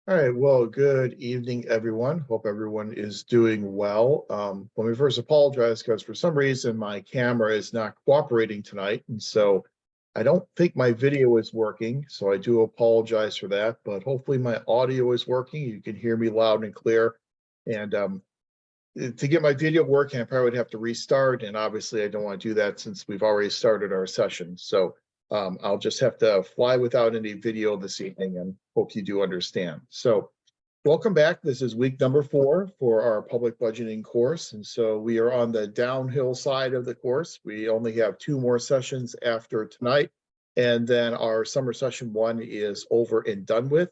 All right, well, good evening, everyone. Hope everyone is doing well. Let me first apologize because for some reason my camera is not cooperating tonight. And so I don't think my video is working. So I do apologize for that, but hopefully my audio is working. You can hear me loud and clear. And to get my video working, I probably would have to restart. And obviously I don't want to do that since we've already started our session. So I'll just have to fly without any video this evening and hope you do understand. So welcome back. This is week number 4 for our public budgeting course. And so we are on the downhill side of the course. We only have 2 more sessions after tonight. And then our summer session 1 is over and done with.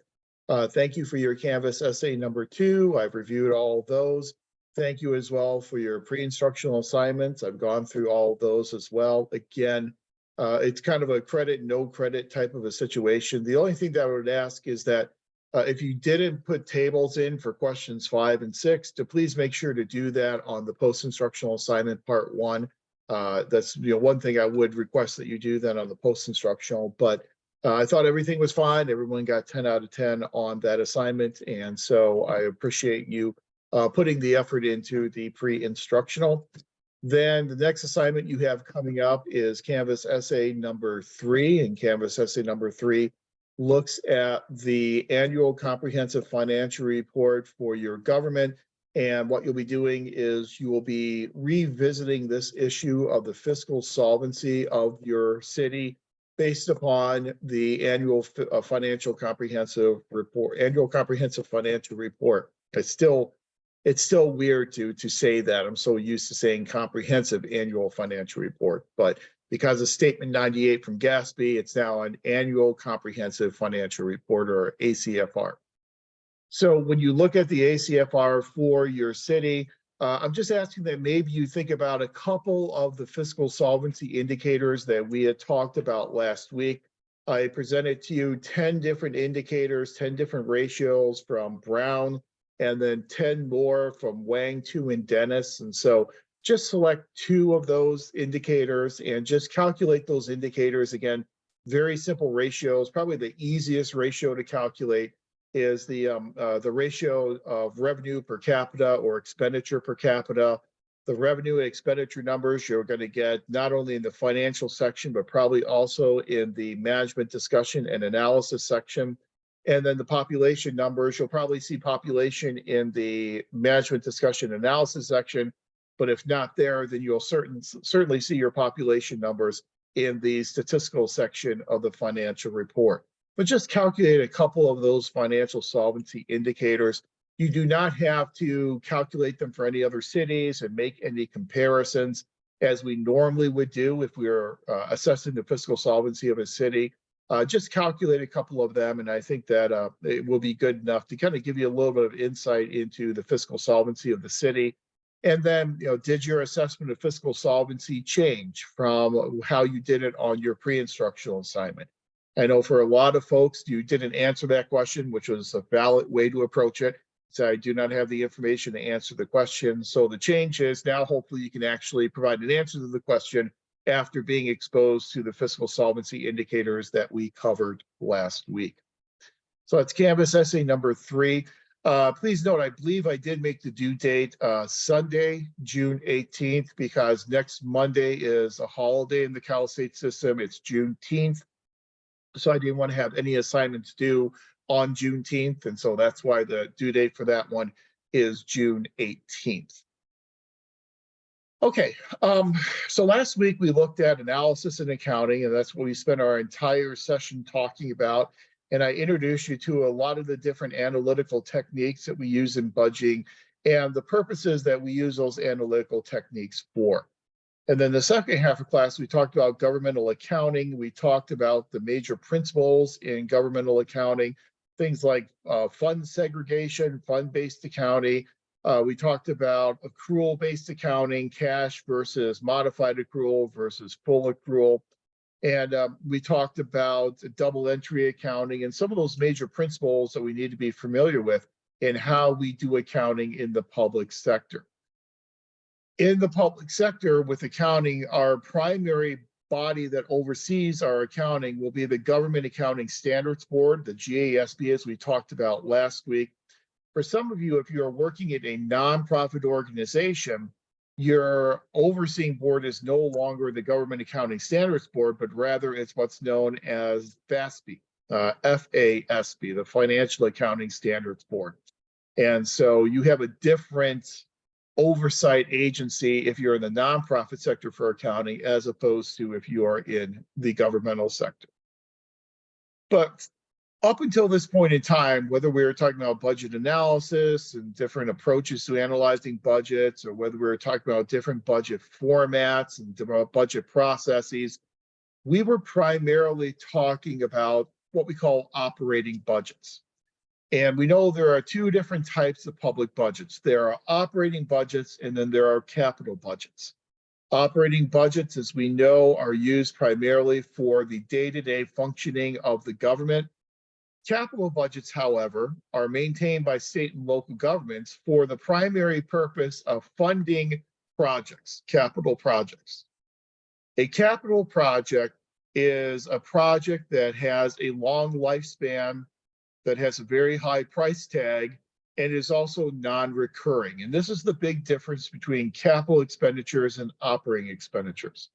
Thank you for your Canvas essay number 2. I've reviewed all of those. Thank you as well for your pre-instructional assignments. I've gone through all of those as well. Again, it's kind of a credit, no credit type of a situation. The only thing that I would ask is that if you didn't put tables in for questions 5 and 6, to please make sure to do that on the post-instructional assignment part 1. That's one thing I would request that you do then on the post-instructional, but I thought everything was fine. Everyone got 10 out of 10 on that assignment. And so I appreciate you putting the effort into the pre-instructional. Then the next assignment you have coming up is Canvas essay number 3, and Canvas essay number 3 looks at the annual comprehensive financial report for your government. And what you'll be doing is you will be revisiting this issue of the fiscal solvency of your city based upon the annual financial comprehensive report, annual comprehensive financial report. It's still weird to say that. I'm so used to saying comprehensive annual financial report, but because of Statement 98 from Gatsby, it's now an annual comprehensive financial report, or ACFR. So when you look at the ACFR for your city, I'm just asking that maybe you think about a couple of the fiscal solvency indicators that we had talked about last week. I presented to you 10 different indicators, 10 different ratios from Brown, and then 10 more from Wang, Tu, and Dennis. And so just select 2 of those indicators and just calculate those indicators. Again, very simple ratios. Probably the easiest ratio to calculate is the ratio of revenue per capita or expenditure per capita. The revenue and expenditure numbers you're going to get not only in the financial section, but probably also in the management discussion and analysis section. And then the population numbers, you'll probably see population in the management discussion analysis section. But if not there, then you'll certainly see your population numbers in the statistical section of the financial report. But just calculate a couple of those financial solvency indicators. You do not have to calculate them for any other cities and make any comparisons as we normally would do if we were assessing the fiscal solvency of a city. Just calculate a couple of them, and I think that it will be good enough to kind of give you a little bit of insight into the fiscal solvency of the city. And then, did your assessment of fiscal solvency change from how you did it on your pre-instructional assignment? I know for a lot of folks, you didn't answer that question, which was a valid way to approach it. So I do not have the information to answer the question. So the change is now hopefully you can actually provide an answer to the question after being exposed to the fiscal solvency indicators that we covered last week. So that's Canvas essay number 3. Please note, I believe I did make the due date Sunday, June 18th, because next Monday is a holiday in the Cal State system. It's Juneteenth. So I didn't want to have any assignments due on Juneteenth. And so that's why the due date for that one is June 18th. Okay, so last week we looked at analysis and accounting, and that's what we spent our entire session talking about. And I introduced you to a lot of the different analytical techniques that we use in budgeting and the purposes that we use those analytical techniques for. And then the second half of class, we talked about governmental accounting. We talked about the major principles in governmental accounting, things like fund segregation, fund-based accounting. We talked about accrual-based accounting, cash versus modified accrual versus full accrual. And we talked about double entry accounting and some of those major principles that we need to be familiar with in how we do accounting in the public sector. In the public sector with accounting, our primary body that oversees our accounting will be the Government Accounting Standards Board, the GASB, as we talked about last week. For some of you, if you're working at a nonprofit organization, your overseeing board is no longer the Government Accounting Standards Board, but rather it's what's known as FASB, FASB, the Financial Accounting Standards Board. And so you have a different oversight agency if you're in the nonprofit sector for accounting, as opposed to if you are in the governmental sector. But up until this point in time, whether we were talking about budget analysis and different approaches to analyzing budgets, or whether we were talking about different budget formats and different budget processes, we were primarily talking about what we call operating budgets. And we know there are two different types of public budgets. There are operating budgets, and then there are capital budgets. Operating budgets, as we know, are used primarily for the day-to-day functioning of the government. Capital budgets, however, are maintained by state and local governments for the primary purpose of funding projects, capital projects. A capital project is a project that has a long lifespan, that has a very high price tag, and is also non-recurring. And this is the big difference between capital expenditures and operating expenditures.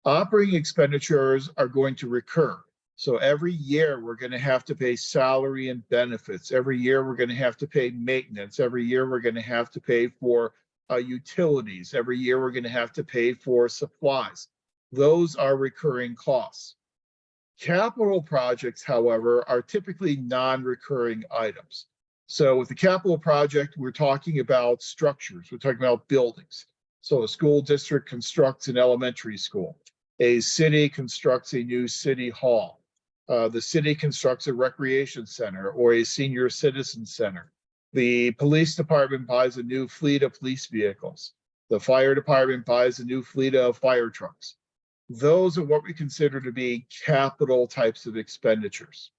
Operating expenditures are going to recur. So every year we're going to have to pay salary and benefits. Every year we're going to have to pay maintenance. Every year we're going to have to pay for utilities. Every year we're going to have to pay for supplies. Those are recurring costs. Capital projects, however, are typically non-recurring items. So with the capital project, we're talking about structures. We're talking about buildings. So a school district constructs an elementary school. A city constructs a new city hall. The city constructs a recreation center or a senior citizen center. The police department buys a new fleet of police vehicles. The fire department buys a new fleet of fire trucks. Those are what we consider to be capital types of expenditures.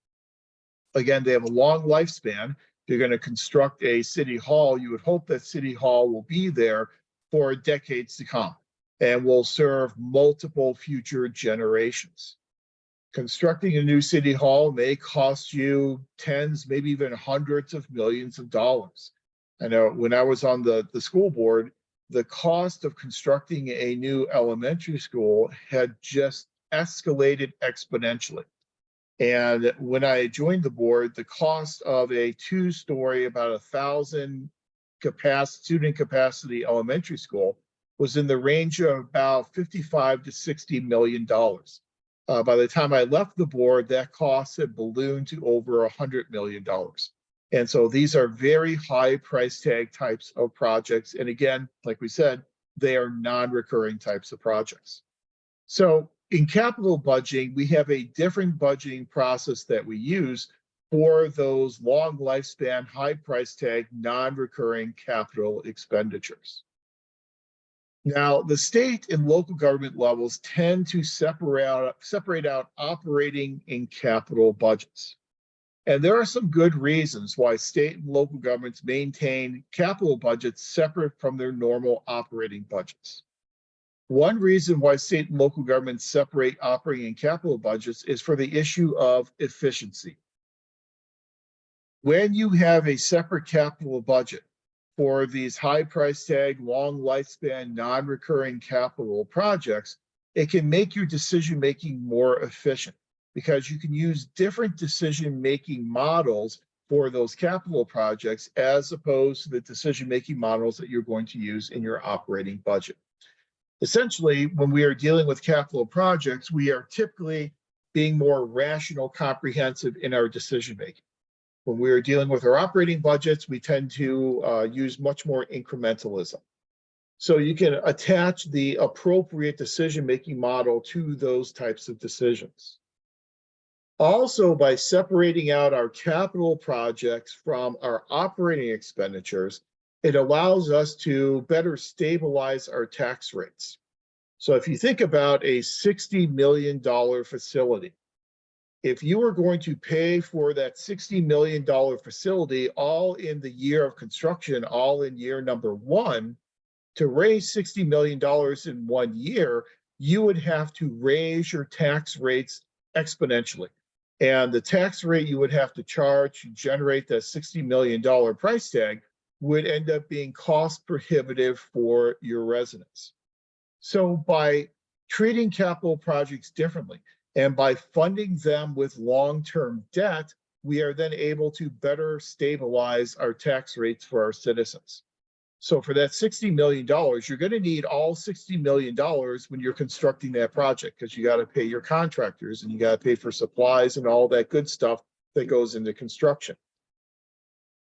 Again, they have a long lifespan. If you're going to construct a city hall, you would hope that city hall will be there for decades to come and will serve multiple future generations. Constructing a new city hall may cost you tens, maybe even hundreds of millions of dollars. I know when I was on the school board, the cost of constructing a new elementary school had just escalated exponentially. And when I joined the board, the cost of a two-story, about 1,000 student capacity elementary school was in the range of about $55 to $60 million. By the time I left the board, that cost had ballooned to over $100 million. And so these are very high price tag types of projects. And again, like we said, they are non-recurring types of projects. So in capital budgeting, we have a different budgeting process that we use for those long lifespan, high price tag, non-recurring capital expenditures. Now, the state and local government levels tend to separate out operating and capital budgets. And there are some good reasons why state and local governments maintain capital budgets separate from their normal operating budgets. One reason why state and local governments separate operating and capital budgets is for the issue of efficiency. When you have a separate capital budget for these high price tag, long lifespan, non-recurring capital projects, it can make your decision-making more efficient because you can use different decision-making models for those capital projects as opposed to the decision-making models that you're going to use in your operating budget. Essentially, when we are dealing with capital projects, we are typically being more rational, comprehensive in our decision-making. When we're dealing with our operating budgets, we tend to use much more incrementalism. So you can attach the appropriate decision-making model to those types of decisions. Also, by separating out our capital projects from our operating expenditures, it allows us to better stabilize our tax rates. So if you think about a $60 million facility, if you were going to pay for that $60 million facility all in the year of construction, all in year number one, to raise $60 million in 1 year, you would have to raise your tax rates exponentially. And the tax rate you would have to charge to generate that $60 million price tag would end up being cost prohibitive for your residents. So by treating capital projects differently and by funding them with long-term debt, we are then able to better stabilize our tax rates for our citizens. So for that $60 million, you're going to need all $60 million when you're constructing that project, because you got to pay your contractors and you got to pay for supplies and all that good stuff that goes into construction.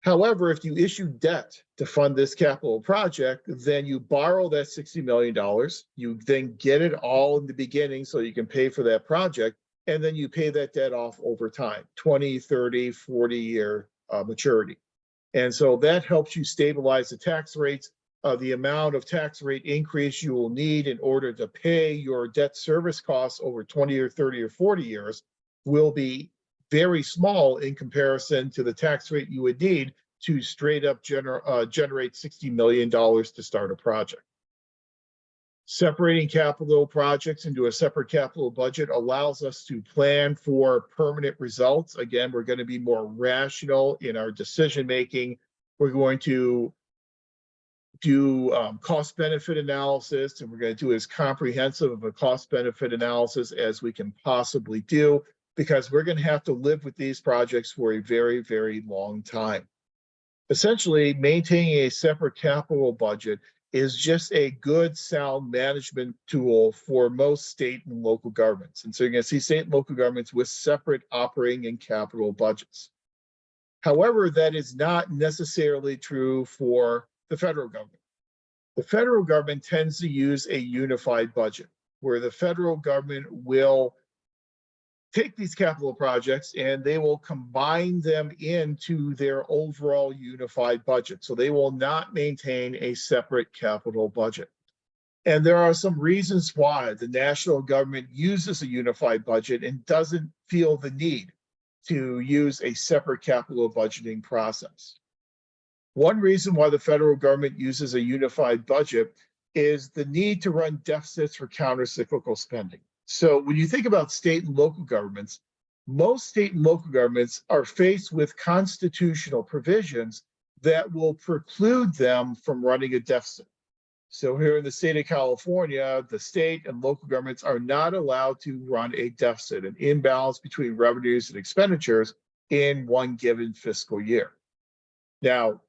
However, if you issue debt to fund this capital project, then you borrow that $60 million, you then get it all in the beginning so you can pay for that project, and then you pay that debt off over time, 20, 30, 40-year maturity. And so that helps you stabilize the tax rates. The amount of tax rate increase you will need in order to pay your debt service costs over 20 or 30 or 40 years will be very small in comparison to the tax rate you would need to straight up generate $60 million to start a project. Separating capital projects into a separate capital budget allows us to plan for permanent results. Again, we're going to be more rational in our decision making. We're going to do cost benefit analysis, and we're going to do as comprehensive of a cost benefit analysis as we can possibly do, because we're going to have to live with these projects for a very, very long time. Essentially, maintaining a separate capital budget is just a good, sound management tool for most state and local governments. And so you're going to see state and local governments with separate operating and capital budgets. However, that is not necessarily true for the federal government. The federal government tends to use a unified budget, where the federal government will take these capital projects and they will combine them into their overall unified budget. So they will not maintain a separate capital budget. And there are some reasons why the national government uses a unified budget and doesn't feel the need to use a separate capital budgeting process. One reason why the federal government uses a unified budget is the need to run deficits for countercyclical spending. So when you think about state and local governments, most state and local governments are faced with constitutional provisions that will preclude them from running a deficit. So here in the state of California, the state and local governments are not allowed to run a deficit, an imbalance between revenues and expenditures in one given fiscal year. Now,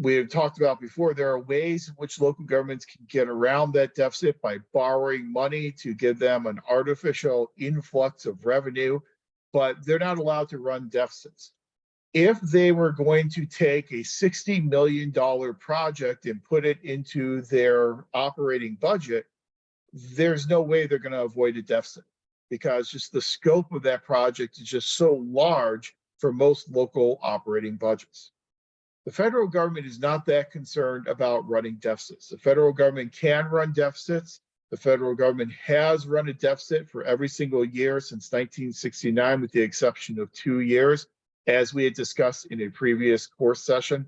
we've talked about before, there are ways in which local governments can get around that deficit by borrowing money to give them an artificial influx of revenue, but they're not allowed to run deficits. If they were going to take a $60 million project and put it into their operating budget, there's no way they're going to avoid a deficit, because just the scope of that project is just so large for most local operating budgets. The federal government is not that concerned about running deficits. The federal government can run deficits. The federal government has run a deficit for every single year since 1969, with the exception of 2 years, as we had discussed in a previous course session.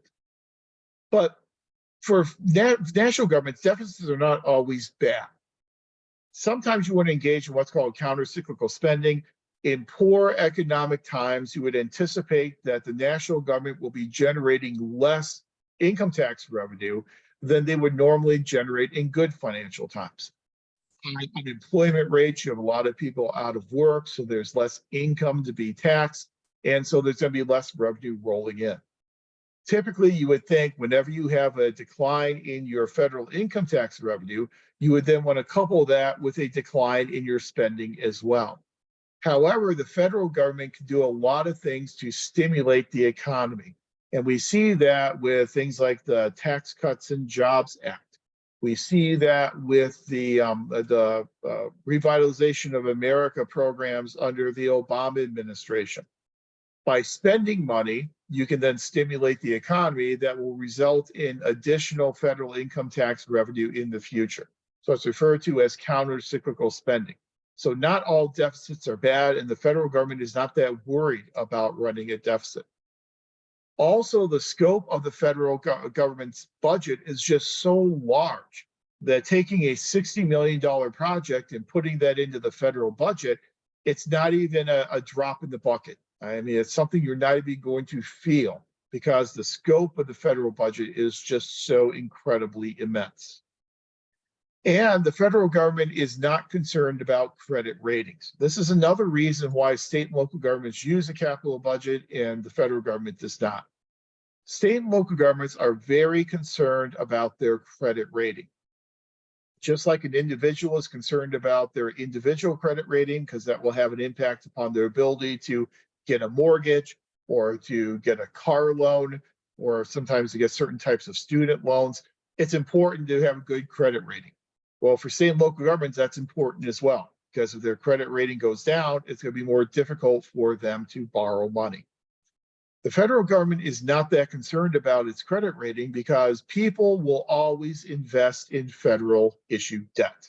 But for national governments, deficits are not always bad. Sometimes you want to engage in what's called countercyclical spending. In poor economic times, you would anticipate that the national government will be generating less income tax revenue than they would normally generate in good financial times. High unemployment rates, you have a lot of people out of work, so there's less income to be taxed, and so there's going to be less revenue rolling in. Typically, you would think whenever you have a decline in your federal income tax revenue, you would then want to couple that with a decline in your spending as well. However, the federal government can do a lot of things to stimulate the economy. And we see that with things like the Tax Cuts and Jobs Act. We see that with the Revitalization of America programs under the Obama administration. By spending money, you can then stimulate the economy that will result in additional federal income tax revenue in the future. So it's referred to as counter-cyclical spending. So not all deficits are bad, and the federal government is not that worried about running a deficit. Also, the scope of the federal government's budget is just so large that taking a $60 million project and putting that into the federal budget, it's not even a drop in the bucket. I mean, it's something you're not even going to feel because the scope of the federal budget is just so incredibly immense. And the federal government is not concerned about credit ratings. This is another reason why state and local governments use a capital budget and the federal government does not. State and local governments are very concerned about their credit rating. Just like an individual is concerned about their individual credit rating, because that will have an impact upon their ability to get a mortgage or to get a car loan, or sometimes to get certain types of student loans, it's important to have a good credit rating. Well, for state and local governments, that's important as well, because if their credit rating goes down, it's going to be more difficult for them to borrow money. The federal government is not that concerned about its credit rating because people will always invest in federal issued debt.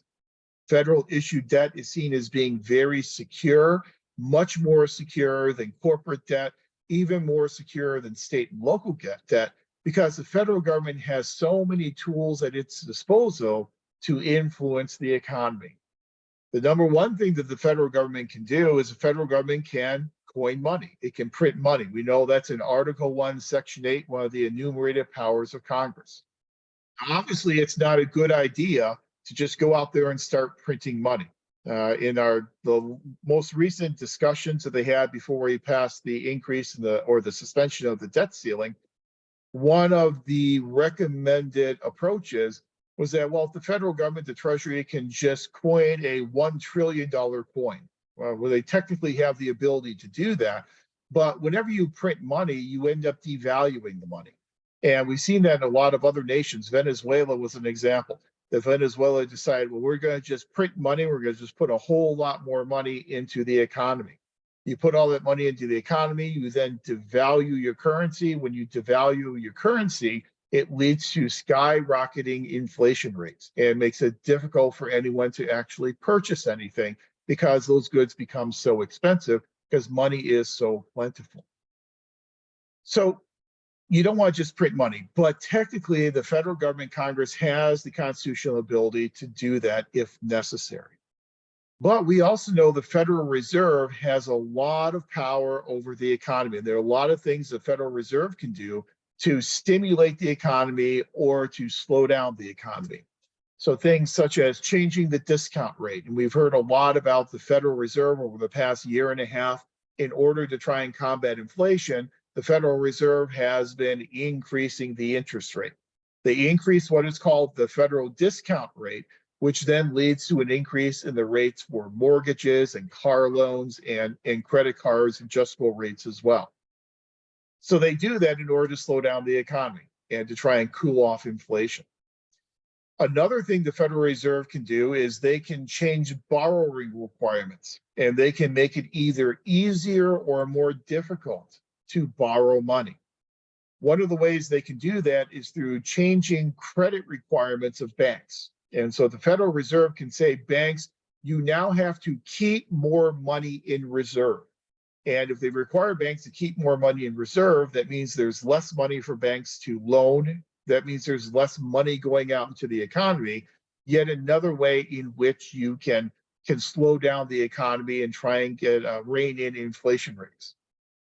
Federal issued debt is seen as being very secure, much more secure than corporate debt, even more secure than state and local debt, because the federal government has so many tools at its disposal to influence the economy. The number one thing that the federal government can do is the federal government can coin money. It can print money. We know that's in Article 1, Section 8, one of the enumerated powers of Congress. Obviously, it's not a good idea to just go out there and start printing money. In the most recent discussions that they had before we passed the increase in the suspension of the debt ceiling, one of the recommended approaches was that, well, if the federal government, the Treasury, can just coin a $1 trillion coin, well, they technically have the ability to do that. But whenever you print money, you end up devaluing the money. And we've seen that in a lot of other nations. Venezuela was an example. That Venezuela decided, well, we're going to just print money. We're going to just put a whole lot more money into the economy. You put all that money into the economy, you then devalue your currency. When you devalue your currency, it leads to skyrocketing inflation rates and makes it difficult for anyone to actually purchase anything because those goods become so expensive because money is so plentiful. So you don't want to just print money, but technically the federal government, Congress, has the constitutional ability to do that if necessary. But we also know the Federal Reserve has a lot of power over the economy. And there are a lot of things the Federal Reserve can do to stimulate the economy or to slow down the economy. So things such as changing the discount rate. And we've heard a lot about the Federal Reserve over the past year and a half. In order to try and combat inflation, the Federal Reserve has been increasing the interest rate. They increase what is called the federal discount rate, which then leads to an increase in the rates for mortgages and car loans and credit cards, adjustable rates as well. So they do that in order to slow down the economy and to try and cool off inflation. Another thing the Federal Reserve can do is they can change borrowing requirements, and they can make it either easier or more difficult to borrow money. One of the ways they can do that is through changing credit requirements of banks. And so the Federal Reserve can say, banks, you now have to keep more money in reserve. And if they require banks to keep more money in reserve, that means there's less money for banks to loan. That means there's less money going out into the economy. Yet another way in which you can slow down the economy and try and get rein in inflation rates.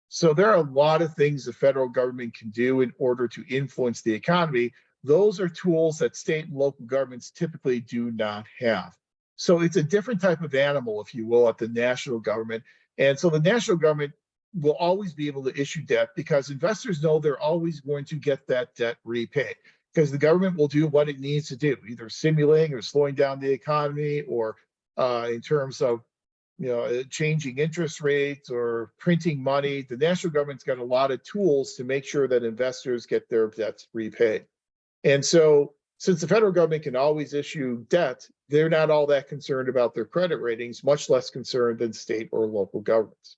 So there are a lot of things the federal government can do in order to influence the economy. Those are tools that state and local governments typically do not have. So it's a different type of animal, if you will, at the national government. And so the national government will always be able to issue debt because investors know they're always going to get that debt repaid because the government will do what it needs to do, either stimulating or slowing down the economy or in terms of changing interest rates or printing money. The national government's got a lot of tools to make sure that investors get their debts repaid. And so since the federal government can always issue debt, they're not all that concerned about their credit ratings, much less concerned than state or local governments.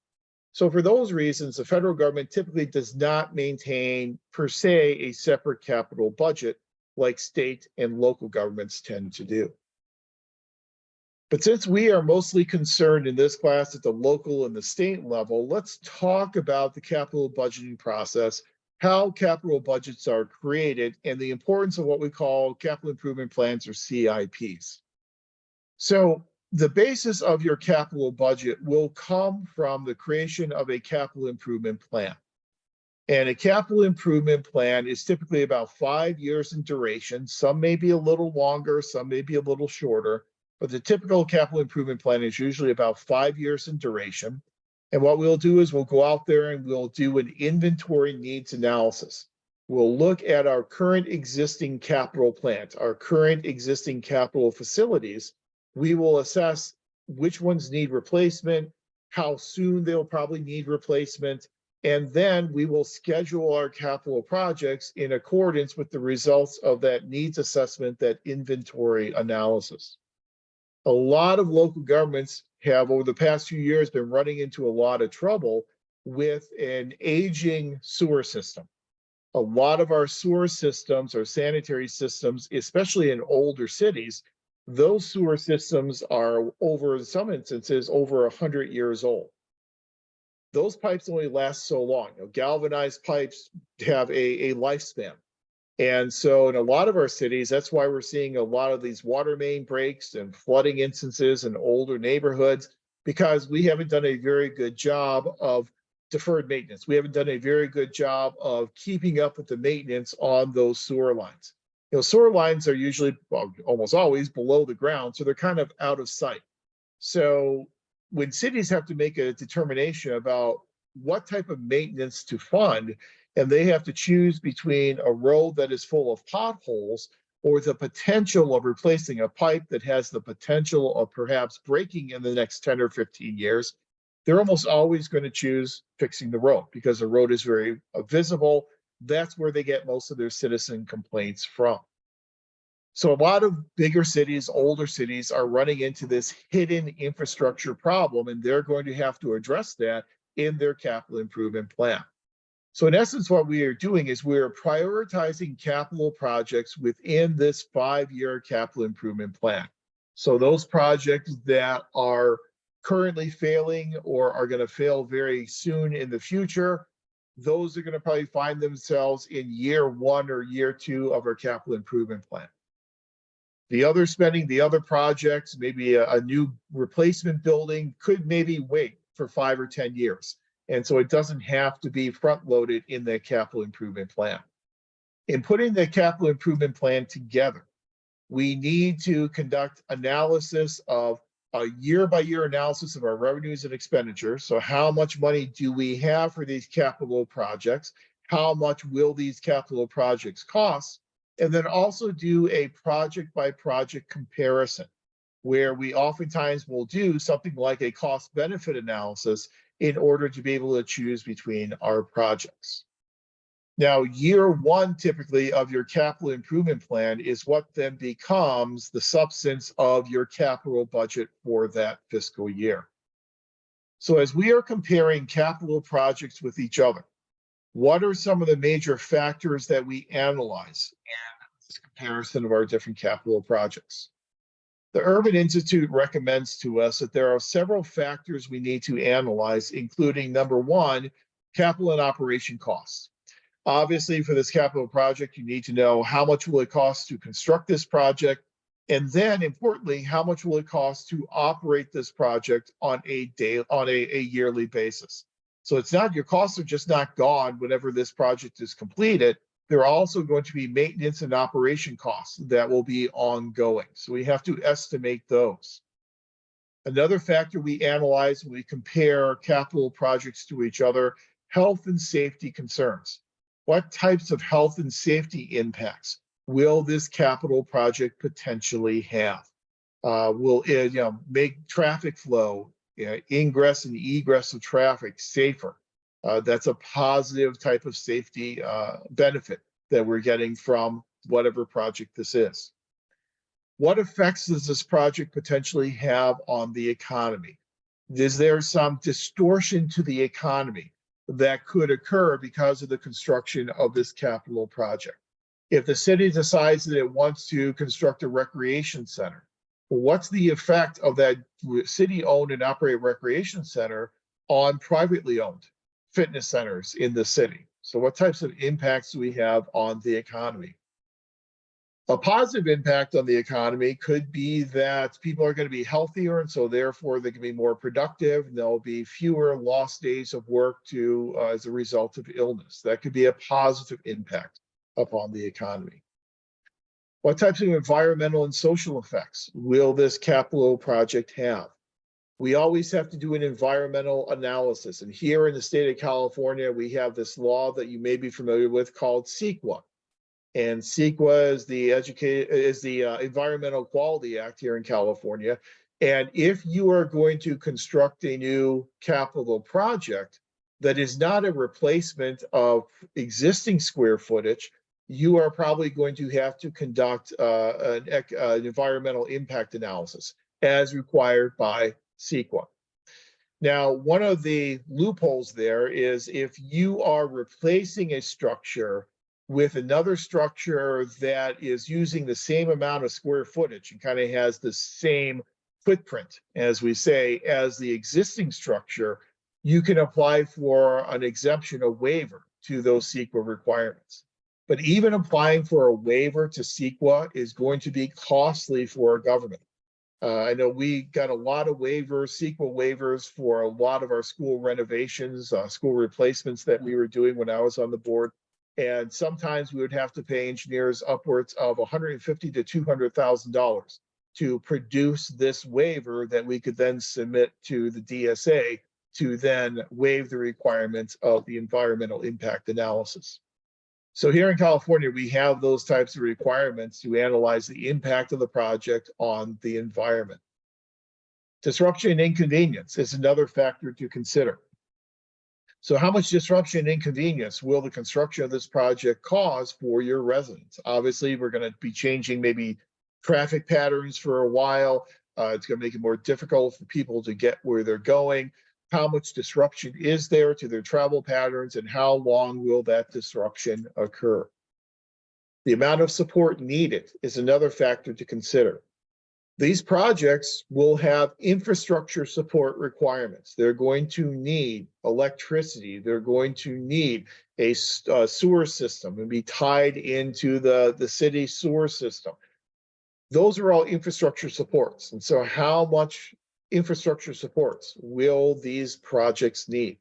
So for those reasons, the federal government typically does not maintain, per se, a separate capital budget like state and local governments tend to do. But since we are mostly concerned in this class at the local and the state level, let's talk about the capital budgeting process how capital budgets are created and the importance of what we call capital improvement plans or CIPs. So the basis of your capital budget will come from the creation of a capital improvement plan. And a capital improvement plan is typically about 5 years in duration. Some may be a little longer, some may be a little shorter, but the typical capital improvement plan is usually about 5 years in duration. And what we'll do is we'll go out there and we'll do an inventory needs analysis. We'll look at our current existing capital plans, our current existing capital facilities. We will assess which ones need replacement, how soon they'll probably need replacement, and then we will schedule our capital projects in accordance with the results of that needs assessment, that inventory analysis. A lot of local governments have, over the past few years, been running into a lot of trouble with an aging sewer system. A lot of our sewer systems, our sanitary systems, especially in older cities, those sewer systems are over, in some instances, over 100 years old. Those pipes only last so long. Galvanized pipes have a lifespan. And so in a lot of our cities, that's why we're seeing a lot of these water main breaks and flooding instances in older neighborhoods, because we haven't done a very good job of deferred maintenance. We haven't done a very good job of keeping up with the maintenance on those sewer lines. Sewer lines are usually, well, almost always below the ground, so they're kind of out of sight. So when cities have to make a determination about what type of maintenance to fund, and they have to choose between a road that is full of potholes or the potential of replacing a pipe that has the potential of perhaps breaking in the next 10 or 15 years, they're almost always going to choose fixing the road because the road is very visible. That's where they get most of their citizen complaints from. So a lot of bigger cities, older cities are running into this hidden infrastructure problem, and they're going to have to address that in their capital improvement plan. So in essence, what we are doing is we're prioritizing capital projects within this 5-year capital improvement plan. So those projects that are currently failing or are going to fail very soon in the future, those are going to probably find themselves in year 1 or year 2 of our capital improvement plan. The other spending, the other projects, maybe a new replacement building could maybe wait for 5 or 10 years. And so it doesn't have to be front loaded in the capital improvement plan. In putting the capital improvement plan together, we need to conduct analysis of a year-by-year analysis of our revenues and expenditures. So how much money do we have for these capital projects? How much will these capital projects cost? And then also do a project-by-project comparison, where we oftentimes will do something like a cost-benefit analysis in order to be able to choose between our projects. Now, year 1 typically of your capital improvement plan is what then becomes the substance of your capital budget for that fiscal year. So as we are comparing capital projects with each other, what are some of the major factors that we analyze in this comparison of our different capital projects? The Urban Institute recommends to us that there are several factors we need to analyze, including number 1, capital and operation costs. Obviously, for this capital project, you need to know how much will it cost to construct this project, and then importantly, how much will it cost to operate this project on a yearly basis. So it's not, your costs are just not gone whenever this project is completed. There are also going to be maintenance and operation costs that will be ongoing. So we have to estimate those. Another factor we analyze when we compare capital projects to each other, health and safety concerns. What types of health and safety impacts will this capital project potentially have? Will it make traffic flow, ingress and egress of traffic safer? That's a positive type of safety benefit that we're getting from whatever project this is. What effects does this project potentially have on the economy? Is there some distortion to the economy that could occur because of the construction of this capital project? If the city decides that it wants to construct a recreation center, what's the effect of that city-owned and operated recreation center on privately owned fitness centers in the city? So what types of impacts do we have on the economy? A positive impact on the economy could be that people are going to be healthier, and so therefore they can be more productive. And there'll be fewer lost days of work as a result of illness. That could be a positive impact upon the economy. What types of environmental and social effects will this capital project have? We always have to do an environmental analysis. And here in the state of California, we have this law that you may be familiar with called CEQA. And CEQA is the Environmental Quality Act here in California. And if you are going to construct a new capital project that is not a replacement of existing square footage, you are probably going to have to conduct an environmental impact analysis as required by CEQA. Now, one of the loopholes there is if you are replacing a structure with another structure that is using the same amount of square footage and kind of has the same footprint, as we say, as the existing structure, you can apply for an exemption, a waiver to those CEQA requirements. But even applying for a waiver to CEQA is going to be costly for our government. I know we got a lot of waivers, CEQA waivers for a lot of our school renovations, school replacements that we were doing when I was on the board. And sometimes we would have to pay engineers upwards of $150,000 to $200,000 to produce this waiver that we could then submit to the DSA to then waive the requirements of the environmental impact analysis. So here in California, we have those types of requirements to analyze the impact of the project on the environment. Disruption and inconvenience is another factor to consider. So how much disruption and inconvenience will the construction of this project cause for your residents? Obviously, we're going to be changing maybe traffic patterns for a while. It's going to make it more difficult for people to get where they're going. How much disruption is there to their travel patterns, and how long will that disruption occur? The amount of support needed is another factor to consider. These projects will have infrastructure support requirements. They're going to need electricity. They're going to need a sewer system and be tied into the city sewer system. Those are all infrastructure supports. And so how much infrastructure supports will these projects need?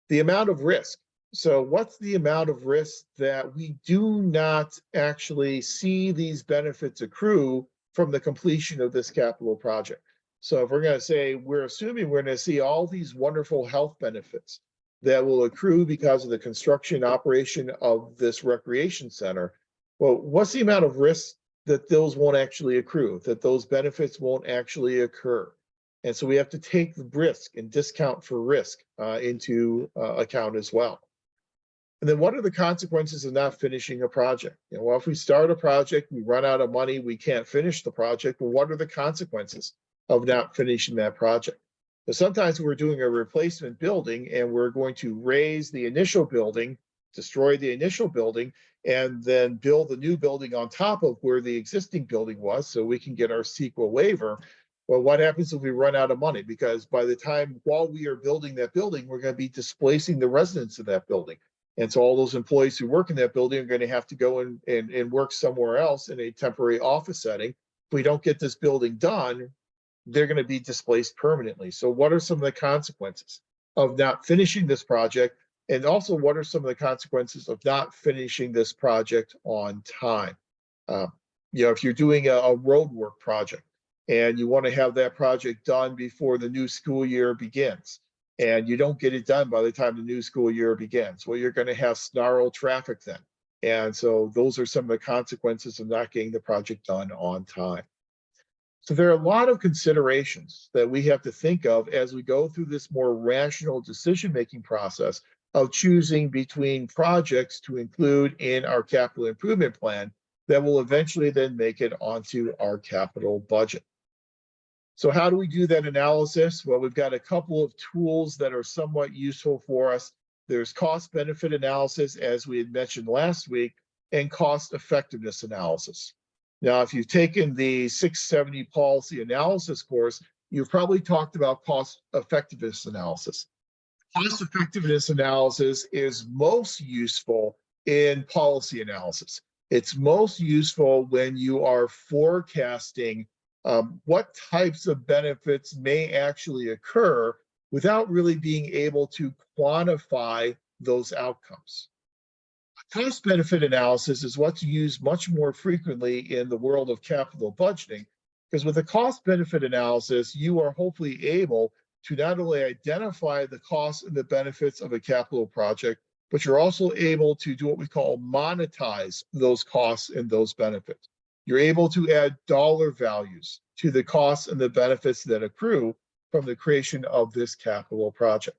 The amount of risk. So what's the amount of risk that we do not actually see these benefits accrue from the completion of this capital project? So if we're going to say, we're assuming we're going to see all these wonderful health benefits that will accrue because of the construction operation of this recreation center, well, what's the amount of risk that those won't actually accrue, that those benefits won't actually occur? And so we have to take the risk and discount for risk into account as well. And then what are the consequences of not finishing a project? Well, if we start a project, we run out of money, we can't finish the project, well, what are the consequences of not finishing that project? So sometimes we're doing a replacement building and we're going to raise the initial building, destroy the initial building, and then build the new building on top of where the existing building was so we can get our CEQA waiver. Well, what happens if we run out of money? Because by the time while we are building that building, we're going to be displacing the residents of that building. And so all those employees who work in that building are going to have to go and work somewhere else in a temporary office setting. If we don't get this building done, they're going to be displaced permanently. So what are some of the consequences of not finishing this project? And also, what are some of the consequences of not finishing this project on time? If you're doing a road work project and you want to have that project done before the new school year begins, and you don't get it done by the time the new school year begins, well, you're going to have snarled traffic then. And so those are some of the consequences of not getting the project done on time. So there are a lot of considerations that we have to think of as we go through this more rational decision-making process of choosing between projects to include in our capital improvement plan that will eventually then make it onto our capital budget. So how do we do that analysis? Well, we've got a couple of tools that are somewhat useful for us. There's cost benefit analysis, as we had mentioned last week, and cost effectiveness analysis. Now, if you've taken the 670 policy analysis course, you've probably talked about cost effectiveness analysis. Cost effectiveness analysis is most useful in policy analysis. It's most useful when you are forecasting what types of benefits may actually occur without really being able to quantify those outcomes. Cost benefit analysis is what's used much more frequently in the world of capital budgeting, because with a cost benefit analysis, you are hopefully able to not only identify the costs and the benefits of a capital project, but you're also able to do what we call monetize those costs and those benefits. You're able to add dollar values to the costs and the benefits that accrue from the creation of this capital project.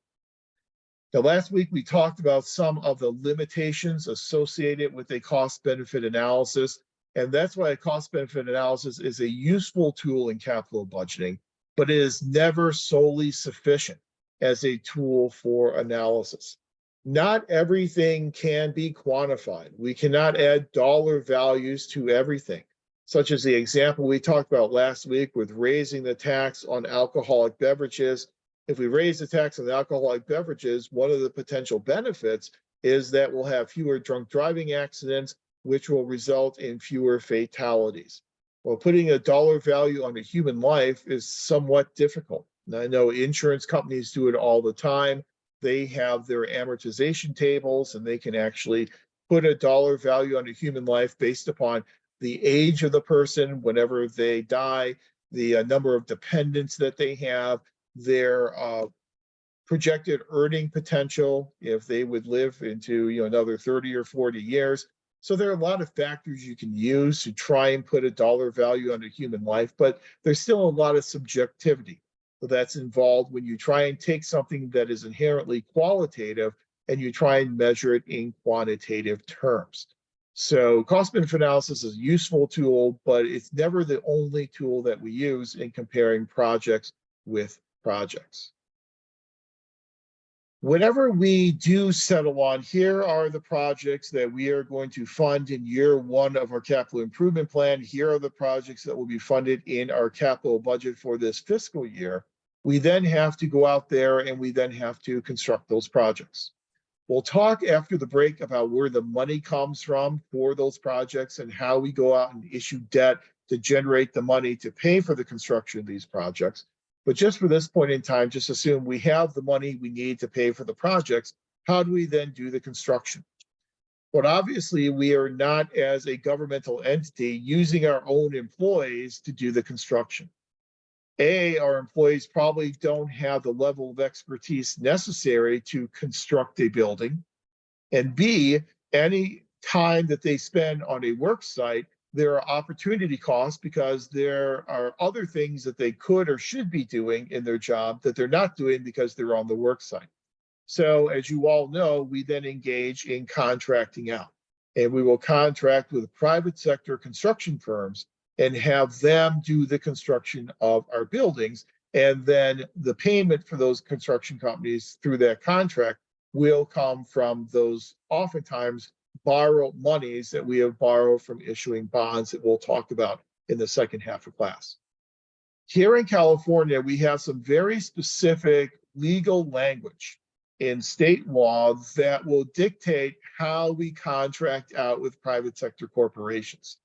Now, last week we talked about some of the limitations associated with a cost benefit analysis, and that's why a cost benefit analysis is a useful tool in capital budgeting, but it is never solely sufficient as a tool for analysis. Not everything can be quantified. We cannot add dollar values to everything, such as the example we talked about last week with raising the tax on alcoholic beverages. If we raise the tax on the alcoholic beverages, one of the potential benefits is that we'll have fewer drunk driving accidents, which will result in fewer fatalities. Well, putting a dollar value on a human life is somewhat difficult. And I know insurance companies do it all the time. They have their amortization tables, and they can actually put a dollar value on a human life based upon the age of the person whenever they die, the number of dependents that they have, their projected earning potential if they would live into another 30 or 40 years. So there are a lot of factors you can use to try and put a dollar value on a human life, but there's still a lot of subjectivity that's involved when you try and take something that is inherently qualitative and you try and measure it in quantitative terms. So cost benefit analysis is a useful tool, but it's never the only tool that we use in comparing projects with projects. Whenever we do settle on, here are the projects that we are going to fund in year one of our capital improvement plan. Here are the projects that will be funded in our capital budget for this fiscal year. We then have to go out there and we then have to construct those projects. We'll talk after the break about where the money comes from for those projects and how we go out and issue debt to generate the money to pay for the construction of these projects. But just for this point in time, just assume we have the money we need to pay for the projects. How do we then do the construction? But obviously, we are not, as a governmental entity, using our own employees to do the construction. Our employees probably don't have the level of expertise necessary to construct a building. And B, any time that they spend on a work site, there are opportunity costs because there are other things that they could or should be doing in their job that they're not doing because they're on the work site. So as you all know, we then engage in contracting out, and we will contract with private sector construction firms and have them do the construction of our buildings. And then the payment for those construction companies through that contract will come from those oftentimes borrowed monies that we have borrowed from issuing bonds that we'll talk about in the second half of class. Here in California, we have some very specific legal language in state law that will dictate how we contract out with private sector corporations.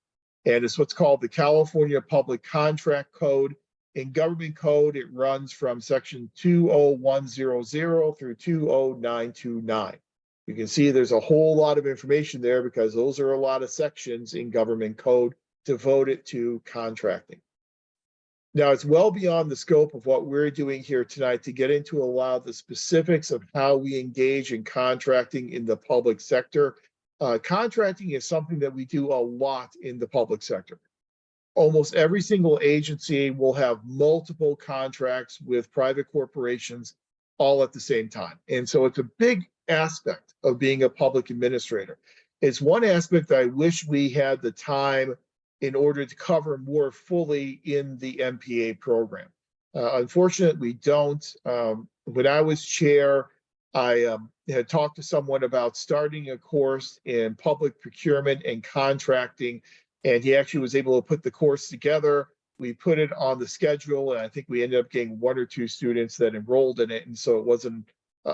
And it's what's called the California Public Contract Code. In government code, it runs from section 20100 through 20929. You can see there's a whole lot of information there because those are a lot of sections in government code devoted to contracting. Now, it's well beyond the scope of what we're doing here tonight to get into a lot of the specifics of how we engage in contracting in the public sector. Contracting is something that we do a lot in the public sector. Almost every single agency will have multiple contracts with private corporations all at the same time. And so it's a big aspect of being a public administrator. It's one aspect that I wish we had the time in order to cover more fully in the MPA program. Unfortunately, we don't. When I was chair, I had talked to someone about starting a course in public procurement and contracting, and he actually was able to put the course together. We put it on the schedule, and I think we ended up getting 1 or 2 students that enrolled in it, and so it wasn't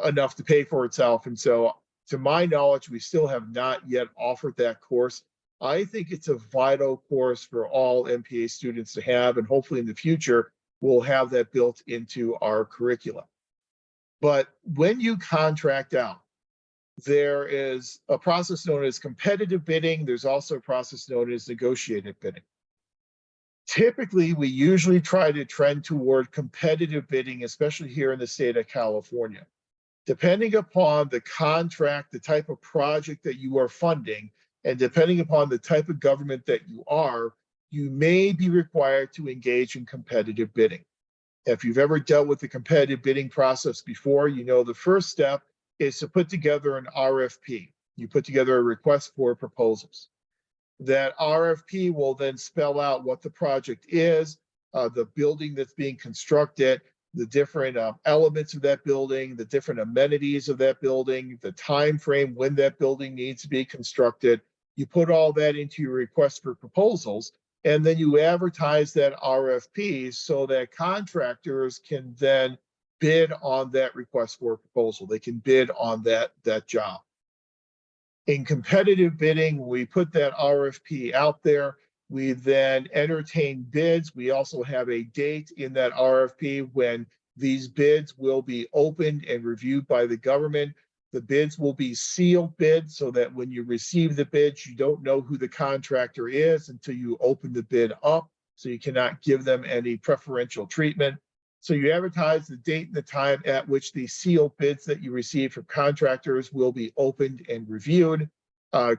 enough to pay for itself. And so, to my knowledge, we still have not yet offered that course. I think it's a vital course for all MPA students to have, and hopefully in the future, we'll have that built into our curriculum. But when you contract out, there is a process known as competitive bidding. There's also a process known as negotiated bidding. Typically, we usually try to trend toward competitive bidding, especially here in the state of California. Depending upon the contract, the type of project that you are funding, and depending upon the type of government that you are, you may be required to engage in competitive bidding. If you've ever dealt with the competitive bidding process before, you know the first step is to put together an RFP. You put together a request for proposals. That RFP will then spell out what the project is, the building that's being constructed, the different elements of that building, the different amenities of that building, the time frame when that building needs to be constructed. You put all that into your request for proposals, and then you advertise that RFP so that contractors can then bid on that request for a proposal. They can bid on that job. In competitive bidding, we put that RFP out there. We then entertain bids. We also have a date in that RFP when these bids will be opened and reviewed by the government. The bids will be sealed bids so that when you receive the bids, you don't know who the contractor is until you open the bid up. So you cannot give them any preferential treatment. So you advertise the date and the time at which the sealed bids that you receive from contractors will be opened and reviewed.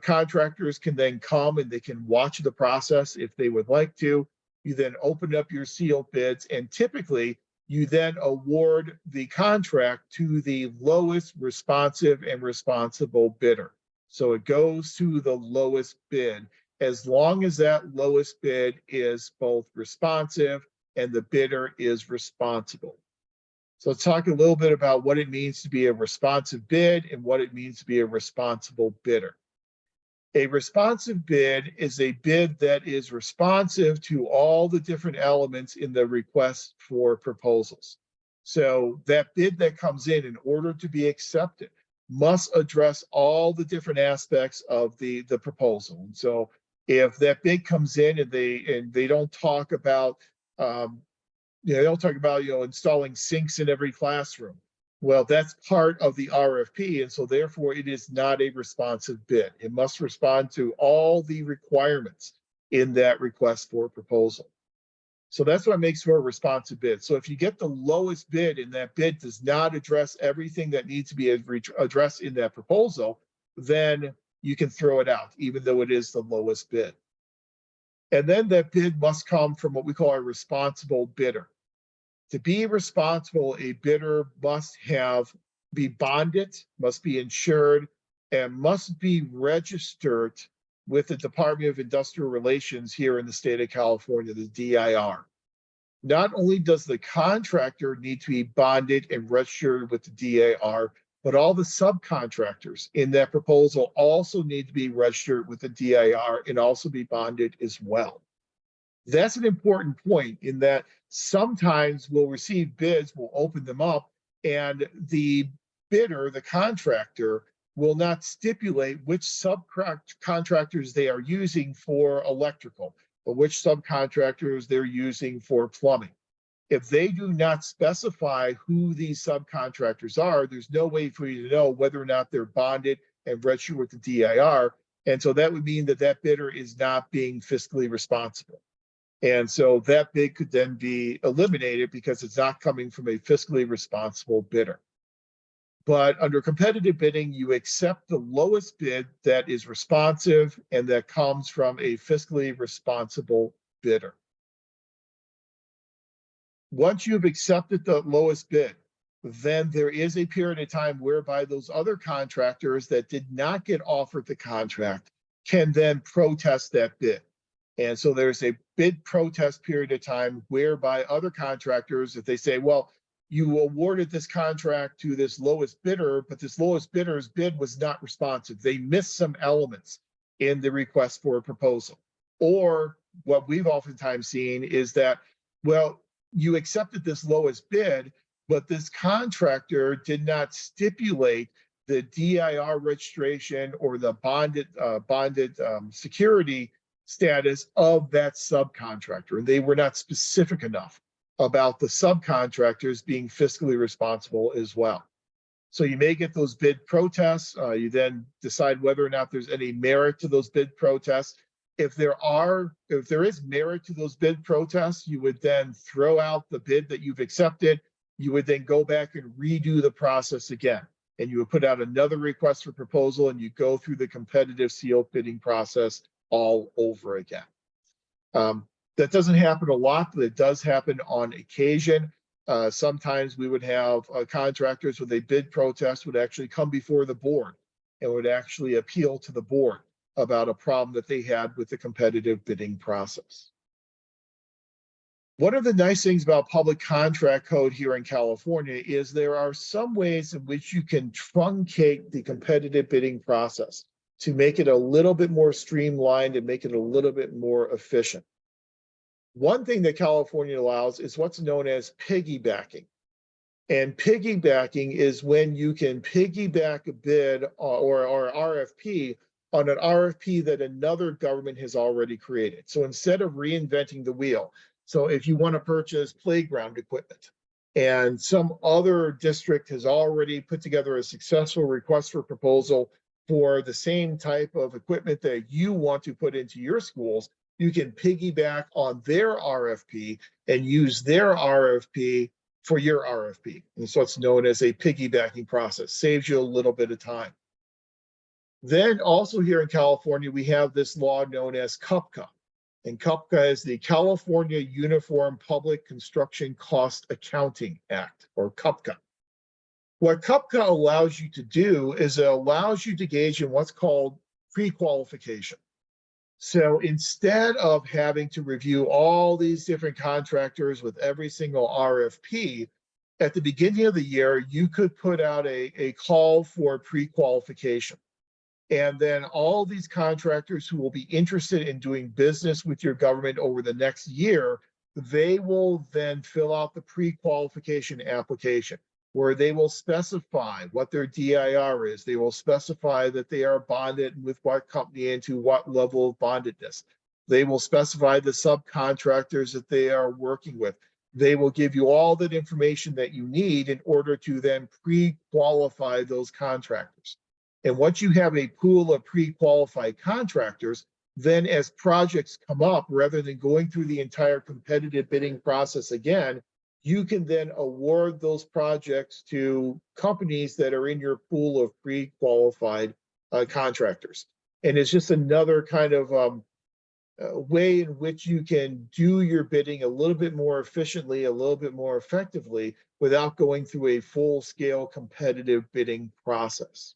Contractors can then come and they can watch the process if they would like to. You then open up your sealed bids, and typically you then award the contract to the lowest responsive and responsible bidder. So it goes to the lowest bid, as long as that lowest bid is both responsive and the bidder is responsible. So let's talk a little bit about what it means to be a responsive bid and what it means to be a responsible bidder. A responsive bid is a bid that is responsive to all the different elements in the request for proposals. So that bid that comes in order to be accepted, must address all the different aspects of the proposal. And so if that bid comes in and they don't talk about they don't talk about installing sinks in every classroom. Well, that's part of the RFP, and so therefore it is not a responsive bid. It must respond to all the requirements in that request for proposal. So that's what makes for a responsive bid. So if you get the lowest bid and that bid does not address everything that needs to be addressed in that proposal, then you can throw it out, even though it is the lowest bid. And then that bid must come from what we call a responsible bidder. To be responsible, a bidder must be bonded, must be insured, and must be registered with the Department of Industrial Relations here in the state of California, the DIR. Not only does the contractor need to be bonded and registered with the DIR, but all the subcontractors in that proposal also need to be registered with the DIR and also be bonded as well. That's an important point in that sometimes we'll receive bids, we'll open them up, and the bidder, the contractor, will not stipulate which subcontractors they are using for electrical, or which subcontractors they're using for plumbing. If they do not specify who these subcontractors are, there's no way for you to know whether or not they're bonded and registered with the DIR. And so that would mean that that bidder is not being fiscally responsible. And so that bid could then be eliminated because it's not coming from a fiscally responsible bidder. But under competitive bidding, you accept the lowest bid that is responsive and that comes from a fiscally responsible bidder. Once you've accepted the lowest bid, then there is a period of time whereby those other contractors that did not get offered the contract can then protest that bid. And so there's a bid protest period of time whereby other contractors, if they say, well, you awarded this contract to this lowest bidder, but this lowest bidder's bid was not responsive. They missed some elements in the request for a proposal. Or what we've oftentimes seen is that, well, you accepted this lowest bid, but this contractor did not stipulate the DIR registration or the bonded security status of that subcontractor. They were not specific enough about the subcontractors being fiscally responsible as well. So you may get those bid protests. You then decide whether or not there's any merit to those bid protests. If there is merit to those bid protests, you would then throw out the bid that you've accepted. You would then go back and redo the process again. And you would put out another request for proposal and you go through the competitive sealed bidding process all over again. That doesn't happen a lot, but it does happen on occasion. Sometimes we would have contractors with a bid protest would actually come before the board and would actually appeal to the board about a problem that they had with the competitive bidding process. One of the nice things about public contract code here in California is there are some ways in which you can truncate the competitive bidding process to make it a little bit more streamlined and make it a little bit more efficient. One thing that California allows is what's known as piggybacking. And piggybacking is when you can piggyback a bid or RFP on an RFP that another government has already created. So instead of reinventing the wheel, so if you want to purchase playground equipment and some other district has already put together a successful request for proposal for the same type of equipment that you want to put into your schools, you can piggyback on their RFP and use their RFP for your RFP. And so it's known as a piggybacking process, saves you a little bit of time. Then also here in California, we have this law known as CUPCA. And CUPCA is the California Uniform Public Construction Cost Accounting Act, or CUPCA. What CUPCA allows you to do is it allows you to engage in what's called pre-qualification. So instead of having to review all these different contractors with every single RFP, at the beginning of the year, you could put out a call for pre-qualification. And then all these contractors who will be interested in doing business with your government over the next year, they will then fill out the pre-qualification application where they will specify what their DIR is. They will specify that they are bonded with what company and to what level of bondedness. They will specify the subcontractors that they are working with. They will give you all that information that you need in order to then pre-qualify those contractors. And once you have a pool of pre-qualified contractors, then as projects come up, rather than going through the entire competitive bidding process again, you can then award those projects to companies that are in your pool of pre-qualified contractors. And it's just another kind of way in which you can do your bidding a little bit more efficiently, a little bit more effectively, without going through a full-scale competitive bidding process.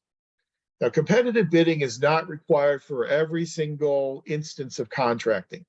Now, competitive bidding is not required for every single instance of contracting.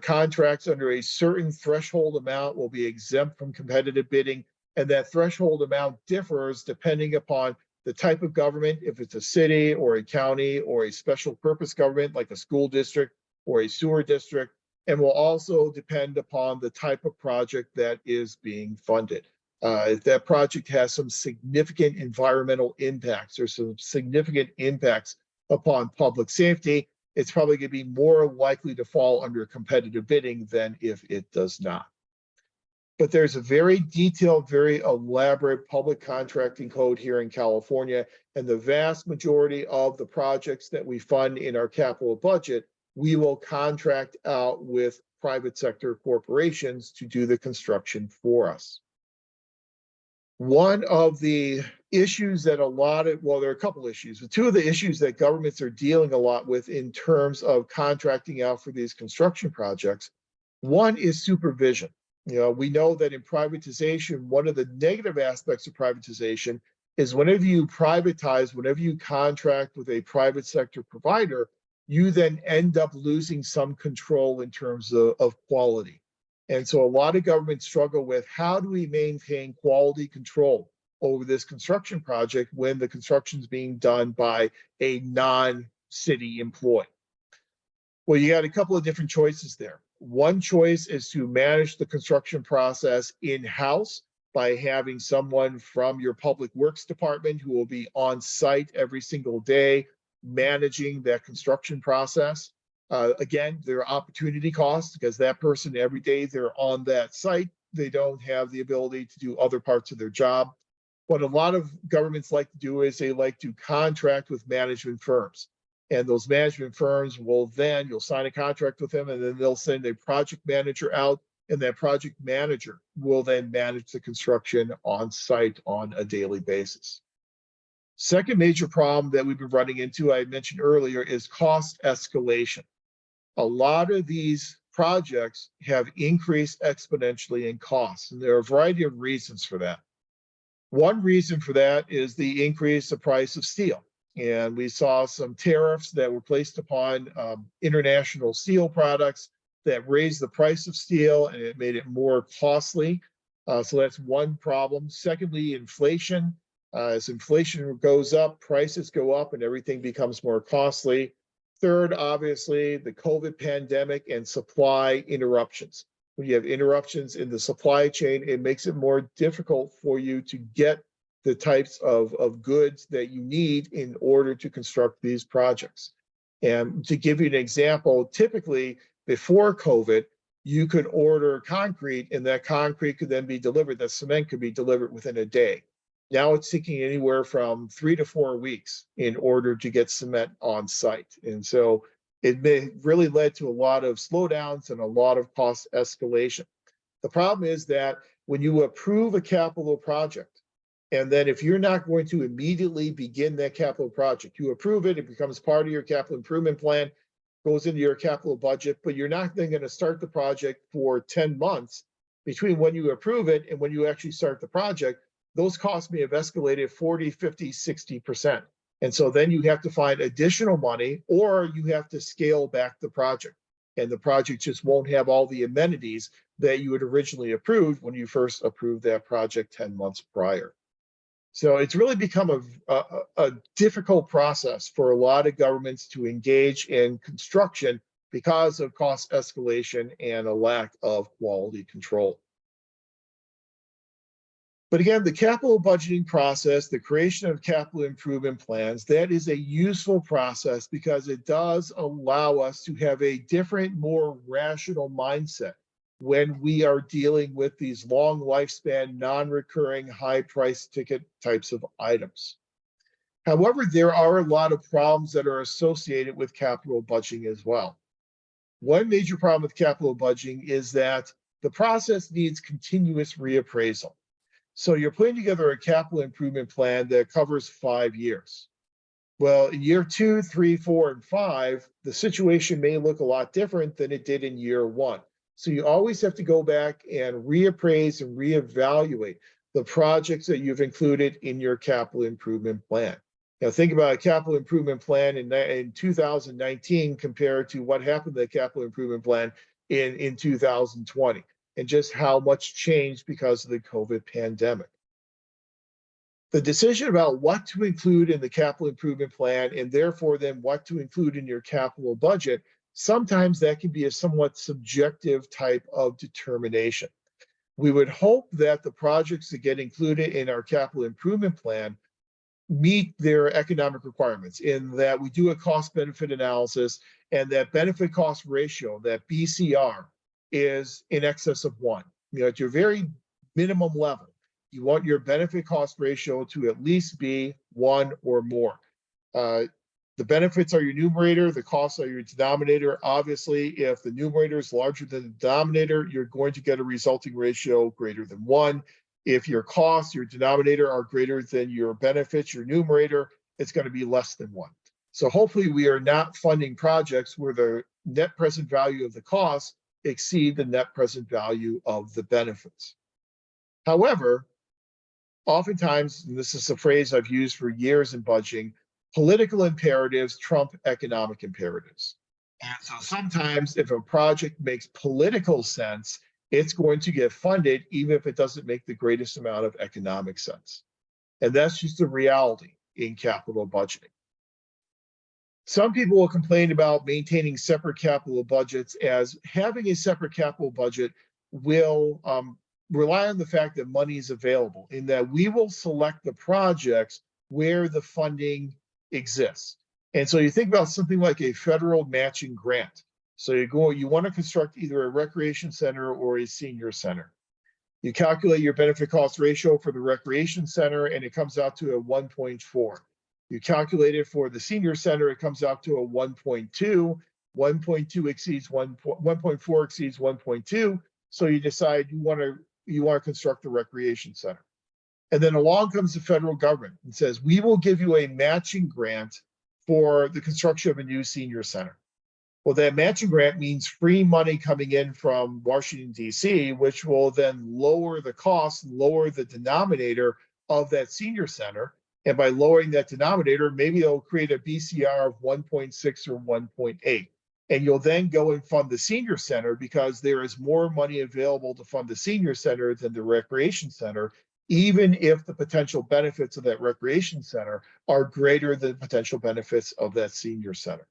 Contracts under a certain threshold amount will be exempt from competitive bidding, and that threshold amount differs depending upon the type of government, if it's a city or a county or a special purpose government like a school district or a sewer district, and will also depend upon the type of project that is being funded. If that project has some significant environmental impacts or some significant impacts upon public safety, it's probably going to be more likely to fall under competitive bidding than if it does not. But there's a very detailed, very elaborate public contracting code here in California, and the vast majority of the projects that we fund in our capital budget, we will contract out with private sector corporations to do the construction for us. One of the issues that well, there are a couple issues, but two of the issues that governments are dealing a lot with in terms of contracting out for these construction projects, one is supervision. You know, we know that in privatization, one of the negative aspects of privatization is whenever you privatize, whenever you contract with a private sector provider, you then end up losing some control in terms of quality. And so a lot of governments struggle with how do we maintain quality control over this construction project when the construction is being done by a non-city employee. Well, you got a couple of different choices there. One choice is to manage the construction process in-house by having someone from your public works department who will be on site every single day managing that construction process. Again, there are opportunity costs because that person every day they're on that site, they don't have the ability to do other parts of their job. What a lot of governments like to do is they like to contract with management firms. And those management firms will then, you'll sign a contract with them, and then they'll send a project manager out, and that project manager will then manage the construction on site on a daily basis. Second major problem that we've been running into, I mentioned earlier, is cost escalation. A lot of these projects have increased exponentially in costs, and there are a variety of reasons for that. One reason for that is the increase of price of steel. And we saw some tariffs that were placed upon international steel products that raised the price of steel, and it made it more costly. So that's one problem. Secondly, inflation. As inflation goes up, prices go up and everything becomes more costly. Third, obviously, the COVID pandemic and supply interruptions. When you have interruptions in the supply chain, it makes it more difficult for you to get the types of goods that you need in order to construct these projects. And to give you an example, typically before COVID, you could order concrete and that concrete could then be delivered, that cement could be delivered within a day. Now it's taking anywhere from 3 to 4 weeks in order to get cement on site. And so it really led to a lot of slowdowns and a lot of cost escalation. The problem is that when you approve a capital project, and then if you're not going to immediately begin that capital project, you approve it, it becomes part of your capital improvement plan, goes into your capital budget, but you're not then going to start the project for 10 months between when you approve it and when you actually start the project. Those costs may have escalated 40, 50, 60%. And so then you have to find additional money, or you have to scale back the project. And the project just won't have all the amenities that you had originally approved when you first approved that project 10 months prior. So it's really become a difficult process for a lot of governments to engage in construction because of cost escalation and a lack of quality control. But again, the capital budgeting process, the creation of capital improvement plans, that is a useful process because it does allow us to have a different, more rational mindset when we are dealing with these long lifespan, non-recurring, high price ticket types of items. However, there are a lot of problems that are associated with capital budgeting as well. One major problem with capital budgeting is that the process needs continuous reappraisal. So you're putting together a capital improvement plan that covers 5 years. Well, in year 2, 3, 4, and 5, the situation may look a lot different than it did in year 1. So you always have to go back and reappraise and reevaluate the projects that you've included in your capital improvement plan. Now think about a capital improvement plan in 2019 compared to what happened to the capital improvement plan in 2020. And just how much changed because of the COVID pandemic. The decision about what to include in the capital improvement plan and therefore then what to include in your capital budget, sometimes that can be a somewhat subjective type of determination. We would hope that the projects that get included in our capital improvement plan meet their economic requirements in that we do a cost benefit analysis and that benefit cost ratio, that BCR, is in excess of 1. You know, at your very minimum level, you want your benefit cost ratio to at least be 1 or more. The benefits are your numerator, the costs are your denominator. Obviously, if the numerator is larger than the denominator, you're going to get a resulting ratio greater than 1. If your costs, your denominator, are greater than your benefits, your numerator, it's going to be less than 1. So hopefully we are not funding projects where the net present value of the costs exceed the net present value of the benefits. However, oftentimes, and this is a phrase I've used for years in budgeting, political imperatives trump economic imperatives. And so sometimes if a project makes political sense, it's going to get funded even if it doesn't make the greatest amount of economic sense. And that's just the reality in capital budgeting. Some people will complain about maintaining separate capital budgets, as having a separate capital budget will rely on the fact that money is available, in that we will select the projects where the funding exists. And so you think about something like a federal matching grant. So you want to construct either a recreation center or a senior center. You calculate your benefit cost ratio for the recreation center, and it comes out to a 1.4. You calculate it for the senior center, it comes out to a 1.2. 1.2 exceeds 1.4 exceeds 1.2. So you decide you want to construct the recreation center. And then along comes the federal government and says, we will give you a matching grant for the construction of a new senior center. Well, that matching grant means free money coming in from Washington, D.C., which will then lower the cost, lower the denominator of that senior center. And by lowering that denominator, maybe they'll create a BCR of 1.6 or 1.8. And you'll then go and fund the senior center because there is more money available to fund the senior center than the recreation center, even if the potential benefits of that recreation center are greater than the potential benefits of that senior center.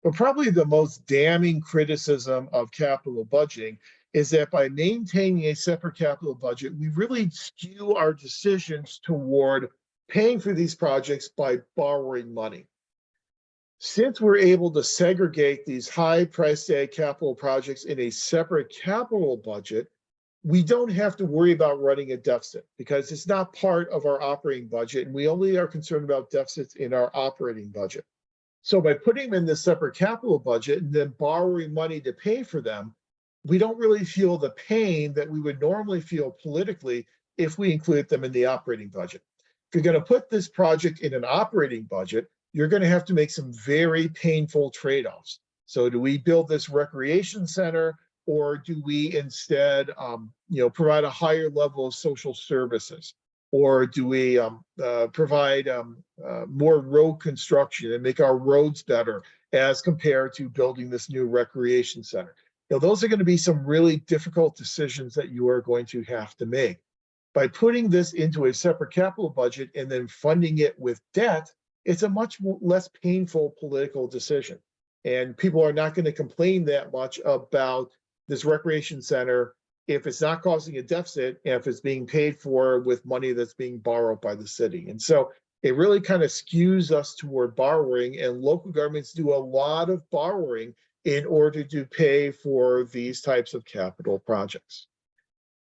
But probably the most damning criticism of capital budgeting is that by maintaining a separate capital budget, we really skew our decisions toward paying for these projects by borrowing money. Since we're able to segregate these high price tag capital projects in a separate capital budget, we don't have to worry about running a deficit because it's not part of our operating budget, and we only are concerned about deficits in our operating budget. So by putting them in this separate capital budget and then borrowing money to pay for them, we don't really feel the pain that we would normally feel politically if we include them in the operating budget. If you're going to put this project in an operating budget, you're going to have to make some very painful trade-offs. So do we build this recreation center, or do we instead provide a higher level of social services? Or do we provide more road construction and make our roads better as compared to building this new recreation center? Those are going to be some really difficult decisions that you are going to have to make. By putting this into a separate capital budget and then funding it with debt, it's a much less painful political decision. And people are not going to complain that much about this recreation center if it's not causing a deficit and if it's being paid for with money that's being borrowed by the city. And so it really kind of skews us toward borrowing, and local governments do a lot of borrowing in order to pay for these types of capital projects.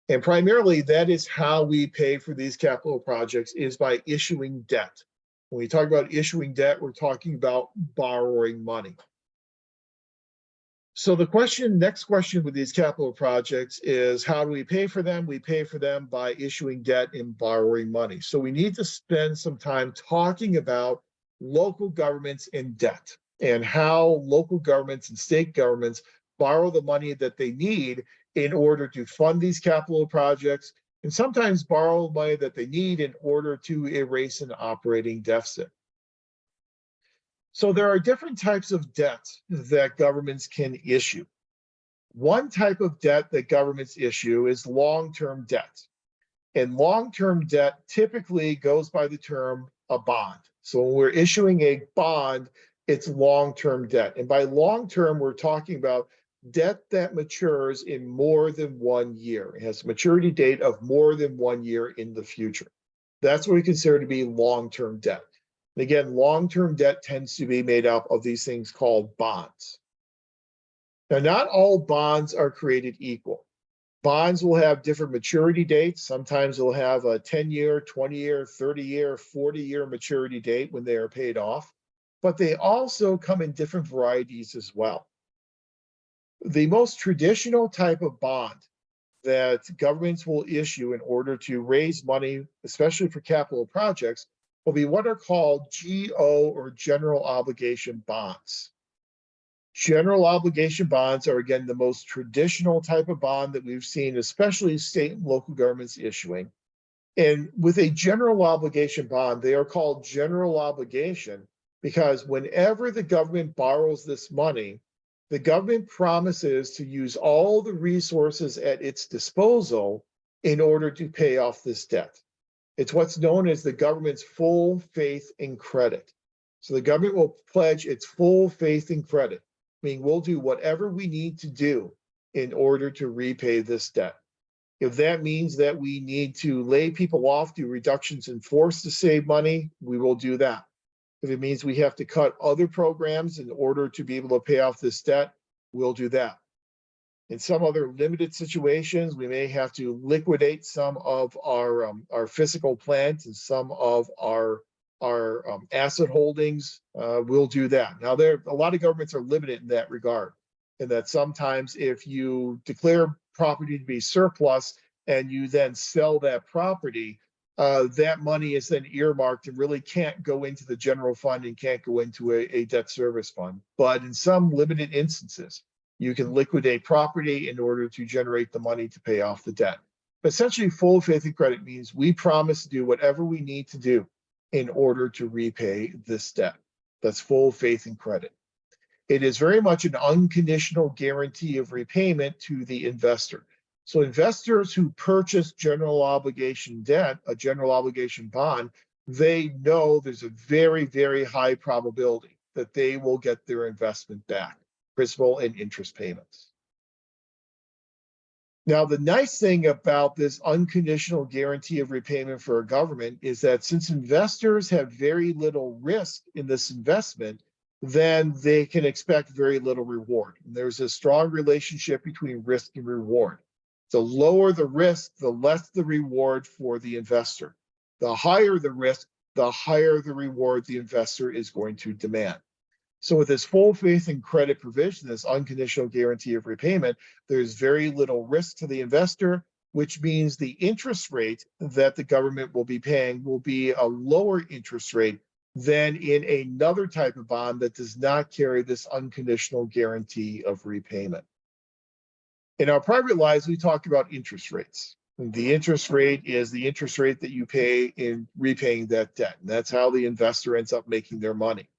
And primarily that is how we pay for these capital projects, is by issuing debt. When we talk about issuing debt, we're talking about borrowing money. So the next question with these capital projects is, how do we pay for them? We pay for them by issuing debt and borrowing money. So we need to spend some time talking about local governments and debt, and how local governments and state governments borrow the money that they need in order to fund these capital projects, and sometimes borrow money that they need in order to erase an operating deficit. So there are different types of debt that governments can issue. One type of debt that governments issue is long-term debt. And long-term debt typically goes by the term a bond. So when we're issuing a bond, it's long-term debt. And by long-term, we're talking about debt that matures in more than 1 year. It has a maturity date of more than 1 year in the future. That's what we consider to be long-term debt. And again, long-term debt tends to be made up of these things called bonds. Now, not all bonds are created equal. Bonds will have different maturity dates. Sometimes they'll have a 10-year, 20-year, 30-year, 40-year maturity date when they are paid off, but they also come in different varieties as well. The most traditional type of bond that governments will issue in order to raise money, especially for capital projects, will be what are called GO, or general obligation bonds. General obligation bonds are, again, the most traditional type of bond that we've seen, especially state and local governments issuing. And with a general obligation bond, they are called general obligation because whenever the government borrows this money, the government promises to use all the resources at its disposal in order to pay off this debt. It's what's known as the government's full faith and credit. So the government will pledge its full faith and credit, meaning we'll do whatever we need to do in order to repay this debt. If that means that we need to lay people off, do reductions in force to save money, we will do that. If it means we have to cut other programs in order to be able to pay off this debt, we'll do that. In some other limited situations, we may have to liquidate some of our physical plant and some of our asset holdings. We'll do that. Now, a lot of governments are limited in that regard, and that sometimes if you declare property to be surplus and you then sell that property, that money is then earmarked and really can't go into the general fund and can't go into a debt service fund. But in some limited instances, you can liquidate property in order to generate the money to pay off the debt. But essentially, full faith and credit means we promise to do whatever we need to do in order to repay this debt. That's full faith and credit. It is very much an unconditional guarantee of repayment to the investor. So investors who purchase general obligation debt, a general obligation bond, they know there's a very, very high probability that they will get their investment back, principal and interest payments. Now, the nice thing about this unconditional guarantee of repayment for a government is that since investors have very little risk in this investment, then they can expect very little reward. And there's a strong relationship between risk and reward. The lower the risk, the less the reward for the investor. The higher the risk, the higher the reward the investor is going to demand. So with this full faith and credit provision, this unconditional guarantee of repayment, there's very little risk to the investor, which means the interest rate that the government will be paying will be a lower interest rate than in another type of bond that does not carry this unconditional guarantee of repayment. In our private lives, we talk about interest rates. The interest rate is the interest rate that you pay in repaying that debt. And that's how the investor ends up making their money.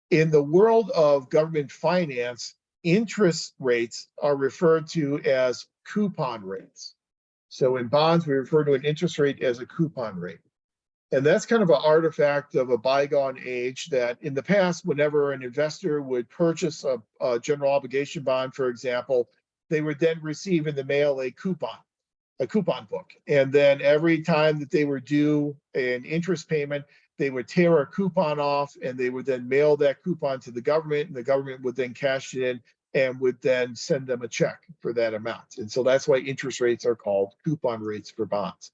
In the world of government finance, interest rates are referred to as coupon rates. So in bonds, we refer to an interest rate as a coupon rate. And that's kind of an artifact of a bygone age that in the past, whenever an investor would purchase a general obligation bond, for example, they would then receive in the mail a coupon book. And then every time that they were due an interest payment, they would tear a coupon off and they would then mail that coupon to the government, and the government would then cash it in and would then send them a check for that amount. And so that's why interest rates are called coupon rates for bonds.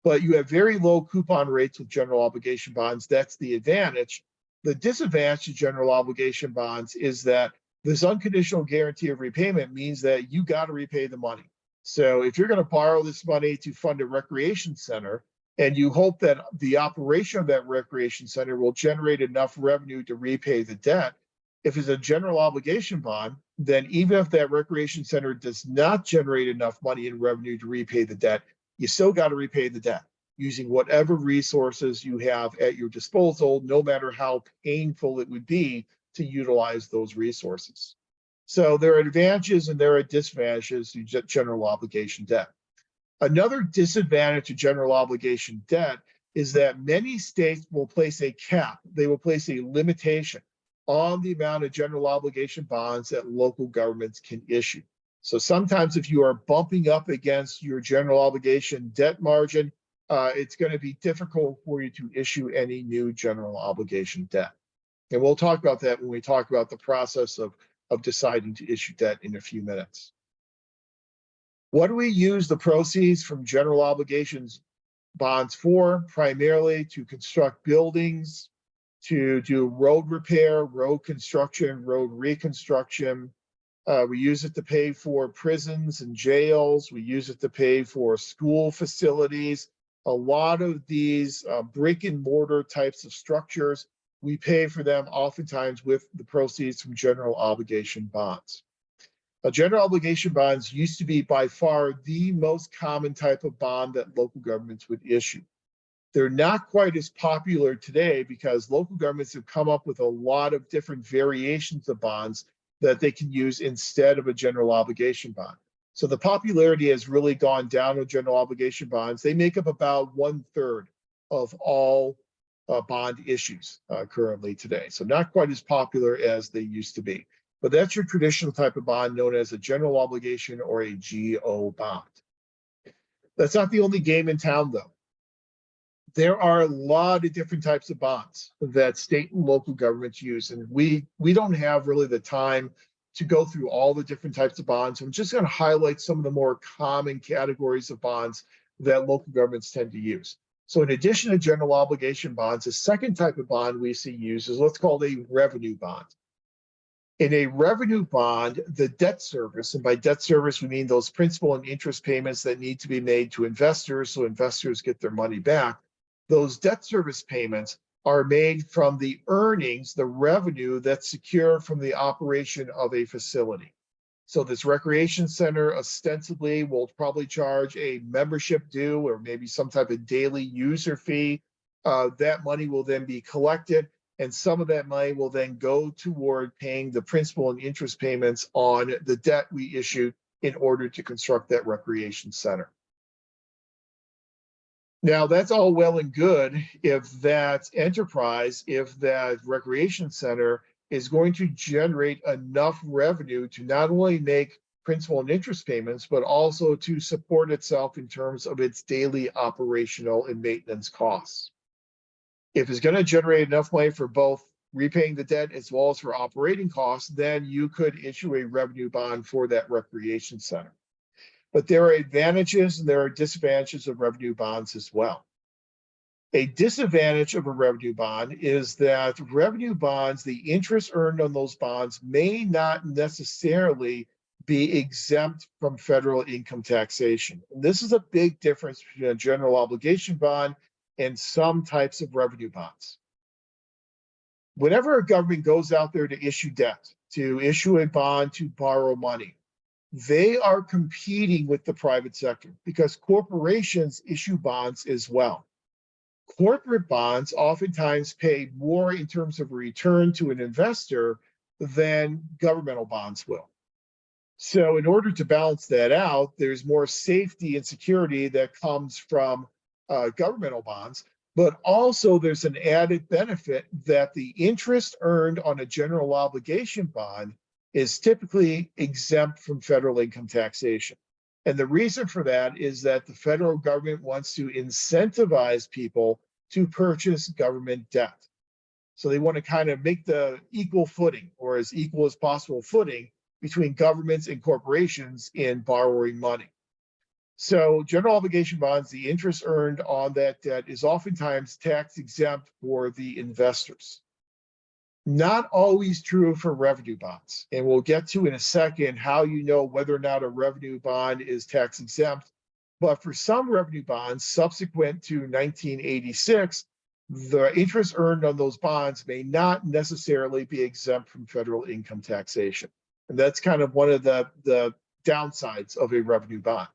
But you have very low coupon rates with general obligation bonds. That's the advantage. The disadvantage to general obligation bonds is that this unconditional guarantee of repayment means that you got to repay the money. So if you're going to borrow this money to fund a recreation center, and you hope that the operation of that recreation center will generate enough revenue to repay the debt, if it's a general obligation bond, then even if that recreation center does not generate enough money in revenue to repay the debt, you still got to repay the debt using whatever resources you have at your disposal, no matter how painful it would be to utilize those resources. So there are advantages and there are disadvantages to general obligation debt. Another disadvantage to general obligation debt is that many states will place a cap. They will place a limitation on the amount of general obligation bonds that local governments can issue. So sometimes if you are bumping up against your general obligation debt margin, it's going to be difficult for you to issue any new general obligation debt. And we'll talk about that when we talk about the process of deciding to issue debt in a few minutes. What do we use the proceeds from general obligations bonds for? Primarily to construct buildings, to do road repair, road construction, road reconstruction. We use it to pay for prisons and jails. We use it to pay for school facilities. A lot of these brick and mortar types of structures, we pay for them oftentimes with the proceeds from general obligation bonds. General obligation bonds used to be by far the most common type of bond that local governments would issue. They're not quite as popular today because local governments have come up with a lot of different variations of bonds that they can use instead of a general obligation bond. So the popularity has really gone down with general obligation bonds. They make up about 1/3 of all bond issues currently today. So not quite as popular as they used to be. But that's your traditional type of bond known as a general obligation or a GO bond. That's not the only game in town, though. There are a lot of different types of bonds that state and local governments use, and we don't have really the time to go through all the different types of bonds. I'm just going to highlight some of the more common categories of bonds that local governments tend to use. So in addition to general obligation bonds, a second type of bond we see used is what's called a revenue bond. In a revenue bond, the debt service, and by debt service, we mean those principal and interest payments that need to be made to investors so investors get their money back. Those debt service payments are made from the earnings, the revenue that's secured from the operation of a facility. So this recreation center ostensibly will probably charge a membership due or maybe some type of daily user fee. That money will then be collected, and some of that money will then go toward paying the principal and interest payments on the debt we issued in order to construct that recreation center. Now, that's all well and good if that enterprise, if that recreation center is going to generate enough revenue to not only make principal and interest payments, but also to support itself in terms of its daily operational and maintenance costs. If it's going to generate enough money for both repaying the debt as well as for operating costs, then you could issue a revenue bond for that recreation center. But there are advantages and there are disadvantages of revenue bonds as well. A disadvantage of a revenue bond is that revenue bonds, the interest earned on those bonds may not necessarily be exempt from federal income taxation. And this is a big difference between a general obligation bond and some types of revenue bonds. Whenever a government goes out there to issue debt, to issue a bond to borrow money, they are competing with the private sector because corporations issue bonds as well. Corporate bonds oftentimes pay more in terms of return to an investor than governmental bonds will. So in order to balance that out, there's more safety and security that comes from governmental bonds, but also there's an added benefit that the interest earned on a general obligation bond is typically exempt from federal income taxation. And the reason for that is that the federal government wants to incentivize people to purchase government debt. So they want to kind of make the equal footing, or as equal as possible footing, between governments and corporations in borrowing money. So general obligation bonds, the interest earned on that debt is oftentimes tax exempt for the investors. Not always true for revenue bonds. And we'll get to in a second how you know whether or not a revenue bond is tax exempt. But for some revenue bonds subsequent to 1986, the interest earned on those bonds may not necessarily be exempt from federal income taxation. And that's kind of one of the downsides of a revenue bond.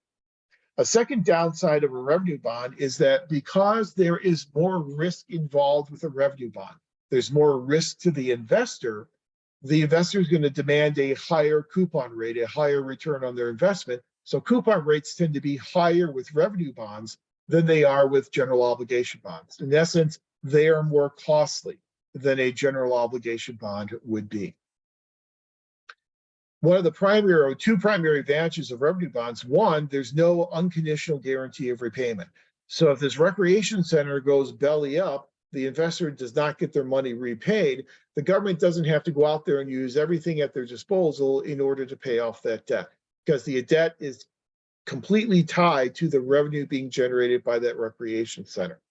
A second downside of a revenue bond is that because there is more risk involved with a revenue bond, there's more risk to the investor is going to demand a higher coupon rate, a higher return on their investment. So coupon rates tend to be higher with revenue bonds than they are with general obligation bonds. In essence, they are more costly than a general obligation bond would be. One of the primary or two primary advantages of revenue bonds, one, there's no unconditional guarantee of repayment. So if this recreation center goes belly up, the investor does not get their money repaid, the government doesn't have to go out there and use everything at their disposal in order to pay off that debt, because the debt is completely tied to the revenue being generated by that recreation center.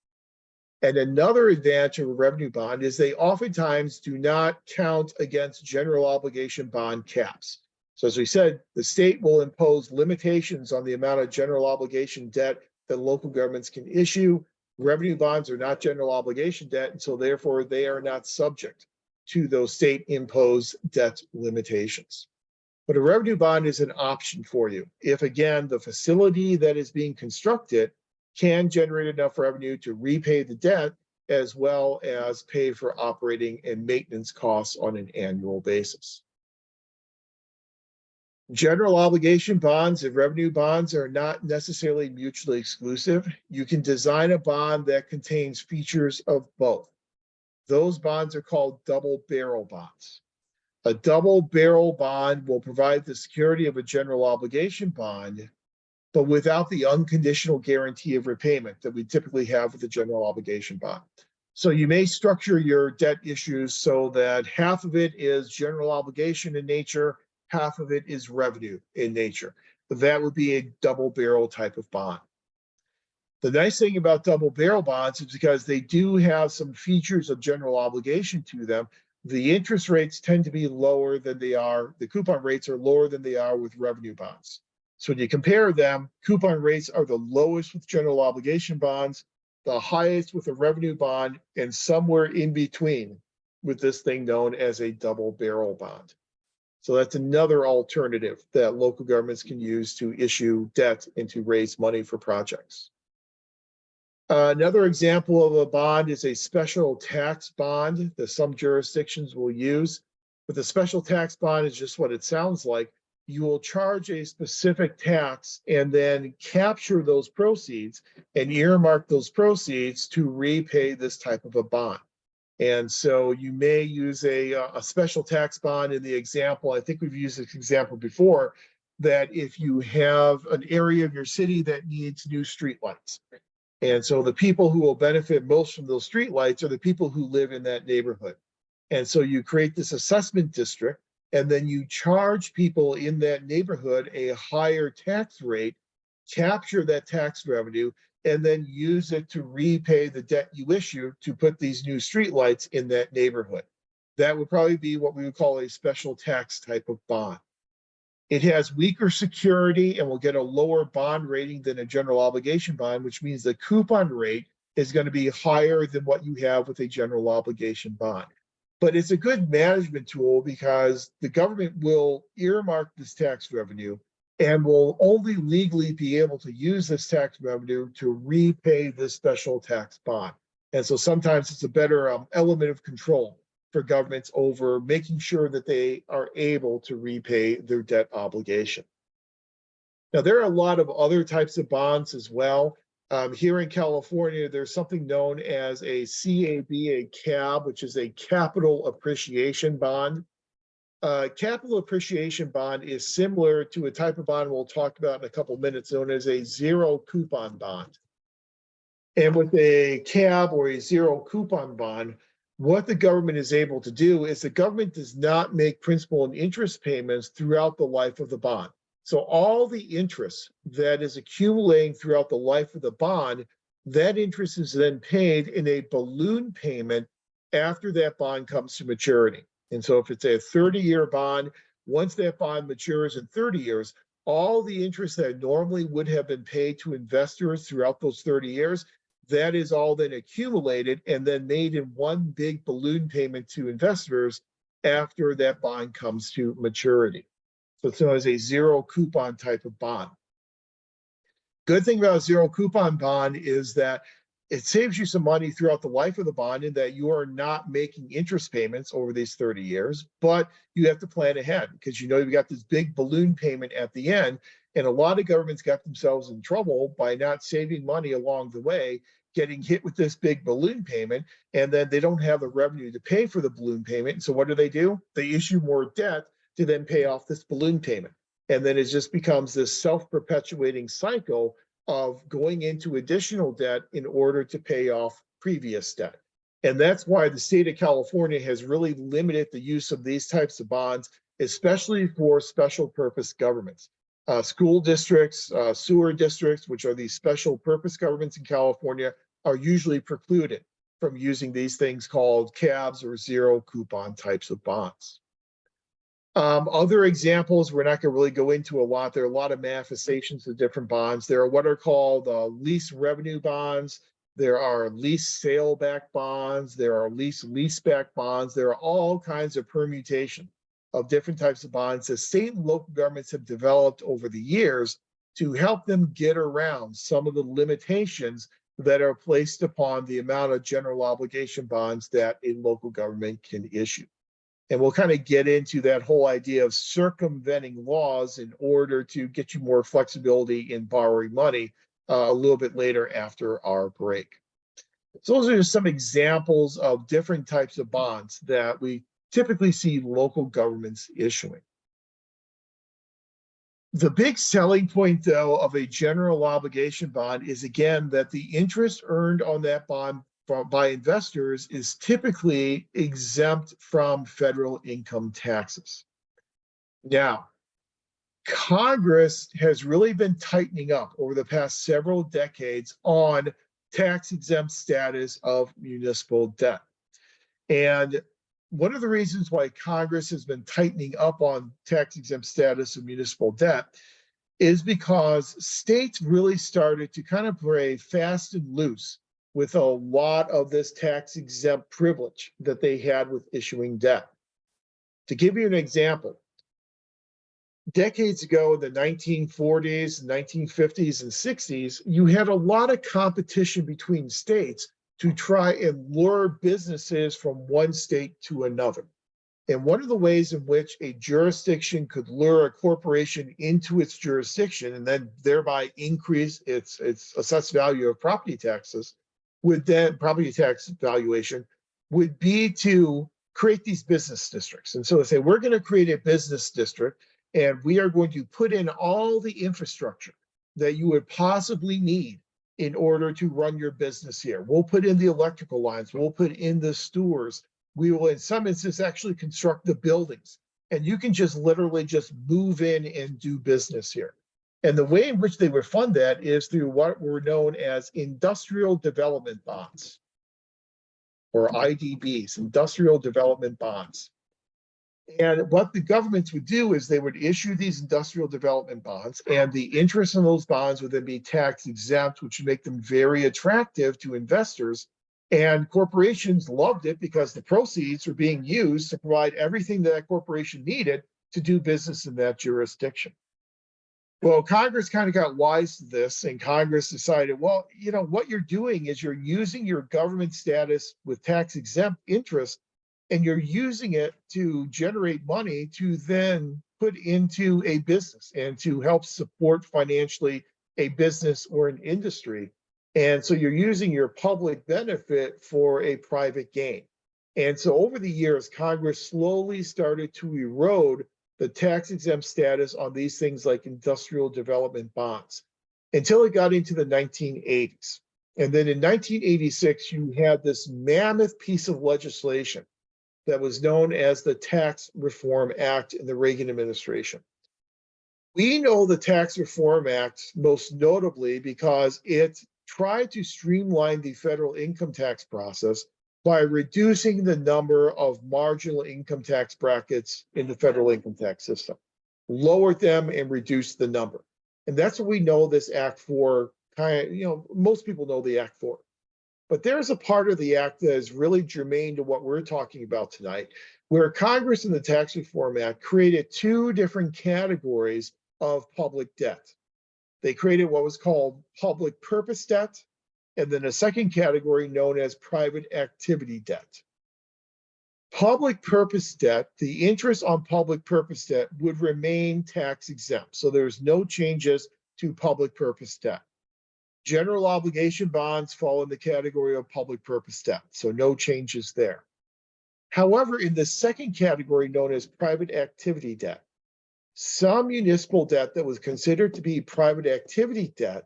And another advantage of a revenue bond is they oftentimes do not count against general obligation bond caps. So as we said, the state will impose limitations on the amount of general obligation debt that local governments can issue. Revenue bonds are not general obligation debt, and so therefore they are not subject to those state imposed debt limitations. But a revenue bond is an option for you if, again, the facility that is being constructed can generate enough revenue to repay the debt as well as pay for operating and maintenance costs on an annual basis. General obligation bonds and revenue bonds are not necessarily mutually exclusive. You can design a bond that contains features of both. Those bonds are called double barrel bonds. A double barrel bond will provide the security of a general obligation bond, but without the unconditional guarantee of repayment that we typically have with the general obligation bond. So you may structure your debt issues so that half of it is general obligation in nature, half of it is revenue in nature. But that would be a double barrel type of bond. The nice thing about double barrel bonds is because they do have some features of general obligation to them, the interest rates tend to be lower than they are, the coupon rates are lower than they are with revenue bonds. So when you compare them, coupon rates are the lowest with general obligation bonds, the highest with a revenue bond, and somewhere in between with this thing known as a double barrel bond. So that's another alternative that local governments can use to issue debt and to raise money for projects. Another example of a bond is a special tax bond that some jurisdictions will use. But the special tax bond is just what it sounds like. You will charge a specific tax and then capture those proceeds and earmark those proceeds to repay this type of a bond. And so you may use a special tax bond in the example. I think we've used this example before, that if you have an area of your city that needs new streetlights, and so the people who will benefit most from those streetlights are the people who live in that neighborhood. And so you create this assessment district, and then you charge people in that neighborhood a higher tax rate, capture that tax revenue, and then use it to repay the debt you issue to put these new streetlights in that neighborhood. That would probably be what we would call a special tax type of bond. It has weaker security and will get a lower bond rating than a general obligation bond, which means the coupon rate is going to be higher than what you have with a general obligation bond. But it's a good management tool because the government will earmark this tax revenue and will only legally be able to use this tax revenue to repay this special tax bond. And so sometimes it's a better element of control for governments over making sure that they are able to repay their debt obligation. Now, there are a lot of other types of bonds as well. Here in California, there's something known as a CAB, a CAB, which is a capital appreciation bond. Capital appreciation bond is similar to a type of bond we'll talk about in a couple of minutes, known as a zero coupon bond. And with a CAB or a zero coupon bond, what the government is able to do is the government does not make principal and interest payments throughout the life of the bond. So all the interest that is accumulating throughout the life of the bond, that interest is then paid in a balloon payment after that bond comes to maturity. And so if it's a 30-year bond, once that bond matures in 30 years, all the interest that normally would have been paid to investors throughout those 30 years, that is all then accumulated and then made in one big balloon payment to investors after that bond comes to maturity. So it's known as a zero coupon type of bond. Good thing about a zero coupon bond is that it saves you some money throughout the life of the bond in that you are not making interest payments over these 30 years, but you have to plan ahead because you know you've got this big balloon payment at the end. And a lot of governments got themselves in trouble by not saving money along the way, getting hit with this big balloon payment, and then they don't have the revenue to pay for the balloon payment. And so what do? They issue more debt to then pay off this balloon payment. And then it just becomes this self-perpetuating cycle of going into additional debt in order to pay off previous debt. And that's why the state of California has really limited the use of these types of bonds, especially for special purpose governments. School districts, sewer districts, which are these special purpose governments in California, are usually precluded from using these things called CABs or zero coupon types of bonds. Other examples, we're not going to really go into a lot. There are a lot of manifestations of different bonds. There are what are called lease revenue bonds. There are lease sale back bonds. There are lease back bonds. There are all kinds of permutations of different types of bonds that state and local governments have developed over the years to help them get around some of the limitations that are placed upon the amount of general obligation bonds that a local government can issue. And we'll kind of get into that whole idea of circumventing laws in order to get you more flexibility in borrowing money a little bit later after our break. So those are just some examples of different types of bonds that we typically see local governments issuing. The big selling point, though, of a general obligation bond is, again, that the interest earned on that bond by investors is typically exempt from federal income taxes. Now, Congress has really been tightening up over the past several decades on tax exempt status of municipal debt. And one of the reasons why Congress has been tightening up on tax exempt status of municipal debt is because states really started to kind of play fast and loose with a lot of this tax exempt privilege that they had with issuing debt. To give you an example, decades ago in the 1940s, 1950s, and 60s, you had a lot of competition between states to try and lure businesses from one state to another. And one of the ways in which a jurisdiction could lure a corporation into its jurisdiction and then thereby increase its assessed value of property taxes, property tax valuation, would be to create these business districts. And so they say, we're going to create a business district and we are going to put in all the infrastructure that you would possibly need in order to run your business here. We'll put in the electrical lines, we'll put in the stores, we will in some instances actually construct the buildings, and you can just literally just move in and do business here. And the way in which they would fund that is through what were known as industrial development bonds, or IDBs, industrial development bonds. And what the governments would do is they would issue these industrial development bonds, and the interest on those bonds would then be tax exempt, which would make them very attractive to investors. And corporations loved it because the proceeds were being used to provide everything that corporation needed to do business in that jurisdiction. Well, Congress kind of got wise to this, and Congress decided, well, you know, what you're doing is you're using your government status with tax exempt interest, and you're using it to generate money to then put into a business and to help support financially a business or an industry. And so you're using your public benefit for a private gain. And so over the years, Congress slowly started to erode the tax exempt status on these things like industrial development bonds until it got into the 1980s. And then in 1986, you had this mammoth piece of legislation that was known as the Tax Reform Act in the Reagan administration. We know the Tax Reform Act most notably because it tried to streamline the federal income tax process by reducing the number of marginal income tax brackets in the federal income tax system, lowered them and reduced the number. And that's what we know this act for. Most people know the act for. But there's a part of the act that is really germane to what we're talking about tonight, where Congress in the Tax Reform Act created two different categories of public debt. They created what was called public purpose debt, and then a second category known as private activity debt. Public purpose debt, the interest on public purpose debt would remain tax exempt. So there's no changes to public purpose debt. General obligation bonds fall in the category of public purpose debt, so no changes there. However, in the second category known as private activity debt, some municipal debt that was considered to be private activity debt,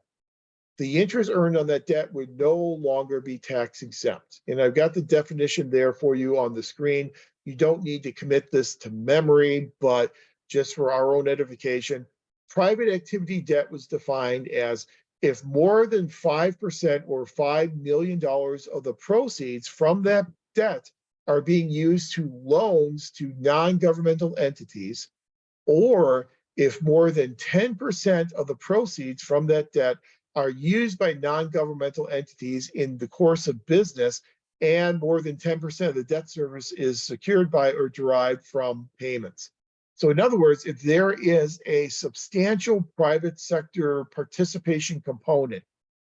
the interest earned on that debt would no longer be tax exempt. And I've got the definition there for you on the screen. You don't need to commit this to memory, but just for our own edification, private activity debt was defined as if more than 5% or $5 million of the proceeds from that debt are being used to loans to non-governmental entities, or if more than 10% of the proceeds from that debt are used by non-governmental entities in the course of business, and more than 10% of the debt service is secured by or derived from payments. So in other words, if there is a substantial private sector participation component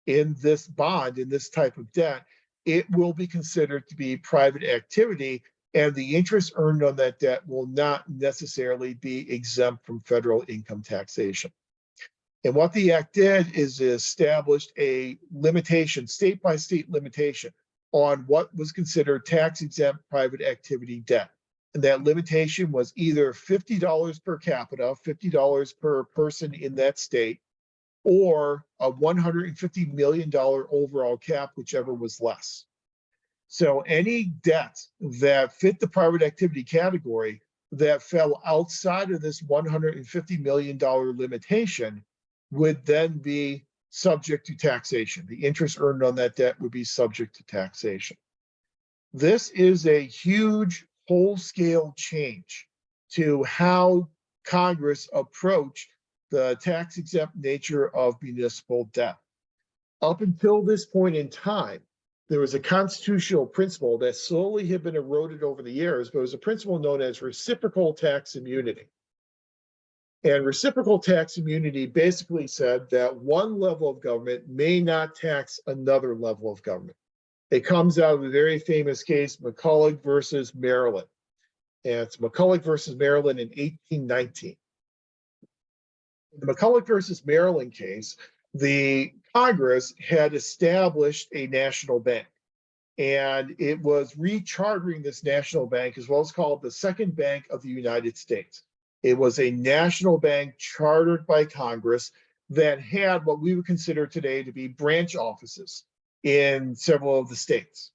in this bond, in this type of debt, it will be considered to be private activity, and the interest earned on that debt will not necessarily be exempt from federal income taxation. And what the act did is established a limitation, state by state limitation, on what was considered tax exempt private activity debt. And that limitation was either $50 per capita, $50 per person in that state, or a $150 million overall cap, whichever was less. So any debt that fit the private activity category that fell outside of this $150 million limitation would then be subject to taxation. The interest earned on that debt would be subject to taxation. This is a huge whole-scale change to how Congress approached the tax-exempt nature of municipal debt. Up until this point in time, there was a constitutional principle that slowly had been eroded over the years, but it was a principle known as reciprocal tax immunity. And reciprocal tax immunity basically said that one level of government may not tax another level of government. It comes out of a very famous case, McCulloch versus Maryland. And it's McCulloch versus Maryland in 1819. In the McCulloch versus Maryland case, the Congress had established a national bank, and it was rechartering this national bank as well as called the Second Bank of the United States. It was a national bank chartered by Congress that had what we would consider today to be branch offices in several of the states.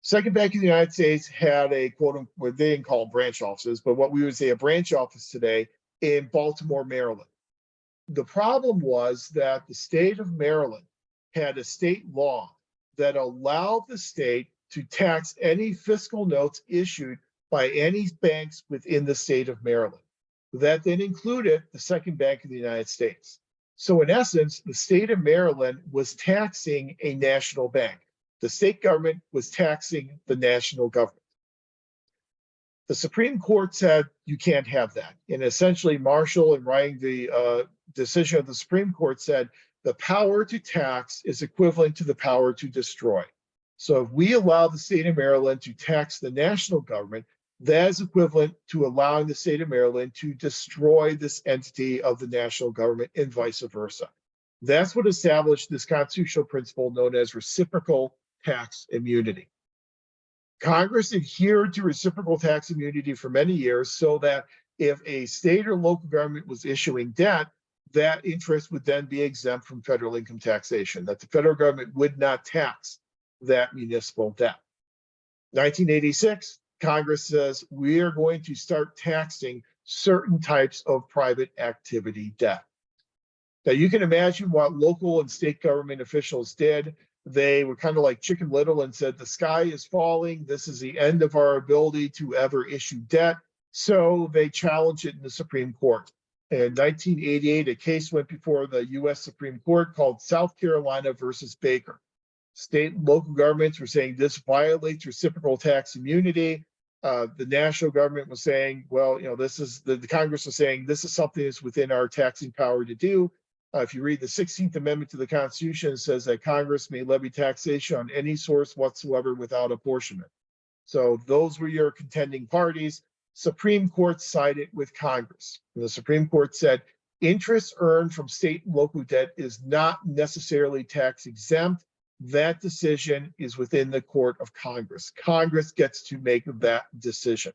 Second Bank of the United States had a quote unquote, they didn't call them branch offices, but what we would say a branch office today in Baltimore, Maryland. The problem was that the state of Maryland had a state law that allowed the state to tax any fiscal notes issued by any banks within the state of Maryland. That then included the Second Bank of the United States. So in essence, the state of Maryland was taxing a national bank. The state government was taxing the national government. The Supreme Court said you can't have that. And essentially, Marshall, in writing the decision of the Supreme Court, said the power to tax is equivalent to the power to destroy. So if we allow the state of Maryland to tax the national government, that is equivalent to allowing the state of Maryland to destroy this entity of the national government and vice versa. That's what established this constitutional principle known as reciprocal tax immunity. Congress adhered to reciprocal tax immunity for many years so that if a state or local government was issuing debt, that interest would then be exempt from federal income taxation, that the federal government would not tax that municipal debt. 1986, Congress says we are going to start taxing certain types of private activity debt. Now you can imagine what local and state government officials did. They were kind of like Chicken Little and said, the sky is falling. This is the end of our ability to ever issue debt. So they challenged it in the Supreme Court. In 1988, a case went before the US Supreme Court called South Carolina versus Baker. State and local governments were saying this violates reciprocal tax immunity. The national government was saying, well, this is the Congress was saying this is something that's within our taxing power to do. If you read the 16th Amendment to the Constitution, it says that Congress may levy taxation on any source whatsoever without apportionment. So those were your contending parties. Supreme Court sided with Congress. And the Supreme Court said interest earned from state and local debt is not necessarily tax exempt. That decision is within the court of Congress. Congress gets to make that decision.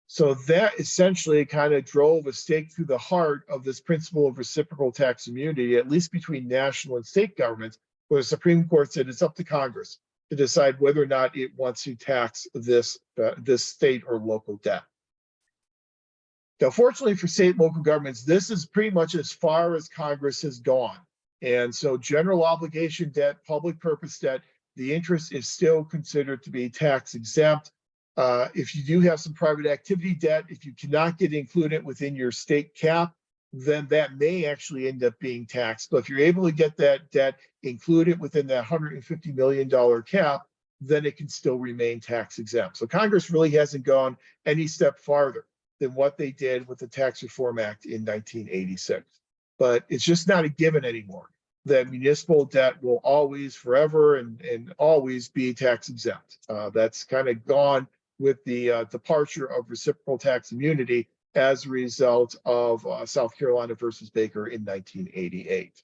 So that essentially kind of drove a stake through the heart of this principle of reciprocal tax immunity, at least between national and state governments, where the Supreme Court said it's up to Congress to decide whether or not it wants to tax this state or local debt. Now, fortunately for state and local governments, this is pretty much as far as Congress has gone. And so general obligation debt, public purpose debt, the interest is still considered to be tax exempt. If you do have some private activity debt, if you cannot get included within your state cap, then that may actually end up being taxed. But if you're able to get that debt included within that $150 million cap, then it can still remain tax exempt. So Congress really hasn't gone any step farther than what they did with the Tax Reform Act in 1986. But it's just not a given anymore that municipal debt will always, forever, and always be tax exempt. That's kind of gone with the departure of reciprocal tax immunity as a result of South Carolina versus Baker in 1988.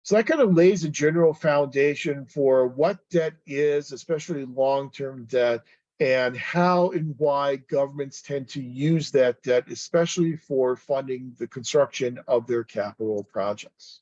So that kind of lays a general foundation for what debt is, especially long-term debt, and how and why governments tend to use that debt, especially for funding the construction of their capital projects.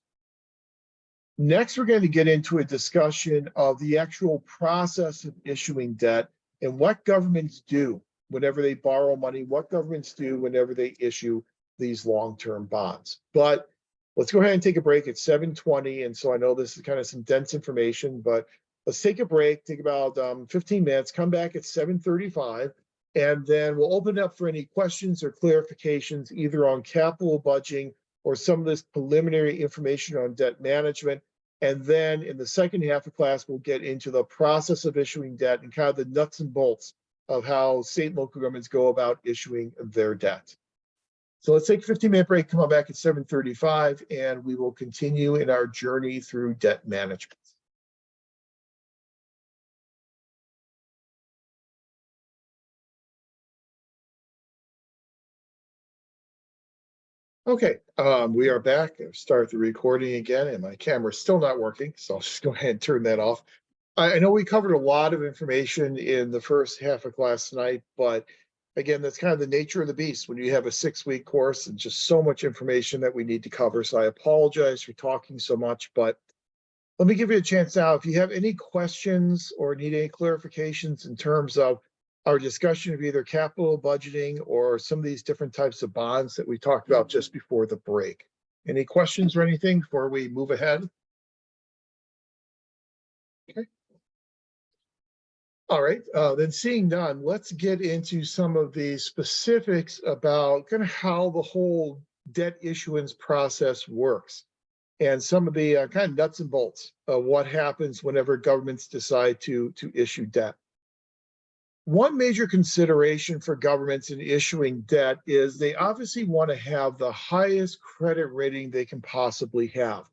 Next, we're going to get into a discussion of the actual process of issuing debt and what governments do whenever they borrow money, what governments do whenever they issue these long-term bonds. But let's go ahead and take a break at 7:20. And so I know this is kind of some dense information, but let's take a break, take about 15 minutes, come back at 7:35, and then we'll open up for any questions or clarifications either on capital budgeting or some of this preliminary information on debt management. And then in the second half of class, we'll get into the process of issuing debt and kind of the nuts and bolts of how state and local governments go about issuing their debt. So let's take a 15-minute break, come on back at 7:35, and we will continue in our journey through debt management. Okay, we are back. I've started the recording again, and my camera's still not working, so I'll just go ahead and turn that off. I know we covered a lot of information in the first half of class tonight, but again, that's kind of the nature of the beast when you have a 6-week course and just so much information that we need to cover. So I apologize for talking so much, but let me give you a chance now. If you have any questions or need any clarifications in terms of our discussion of either capital budgeting or some of these different types of bonds that we talked about just before the break. Any questions or anything before we move ahead? Okay. All right, then seeing none, let's get into some of the specifics about kind of how the whole debt issuance process works and some of the kind of nuts and bolts of what happens whenever governments decide to issue debt. One major consideration for governments in issuing debt is they obviously want to have the highest credit rating they can possibly have.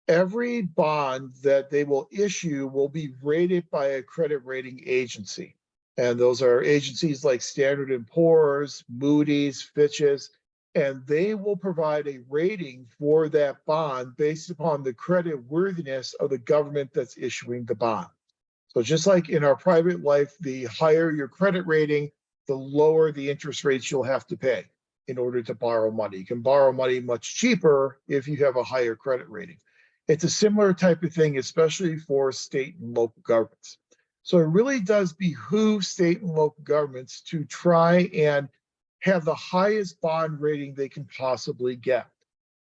Every bond that they will issue will be rated by a credit rating agency. And those are agencies like Standard & Poor's, Moody's, Fitch's, and they will provide a rating for that bond based upon the credit worthiness of the government that's issuing the bond. So just like in our private life, the higher your credit rating, the lower the interest rates you'll have to pay in order to borrow money. You can borrow money much cheaper if you have a higher credit rating. It's a similar type of thing, especially for state and local governments. So it really does behoove state and local governments to try and have the highest bond rating they can possibly get.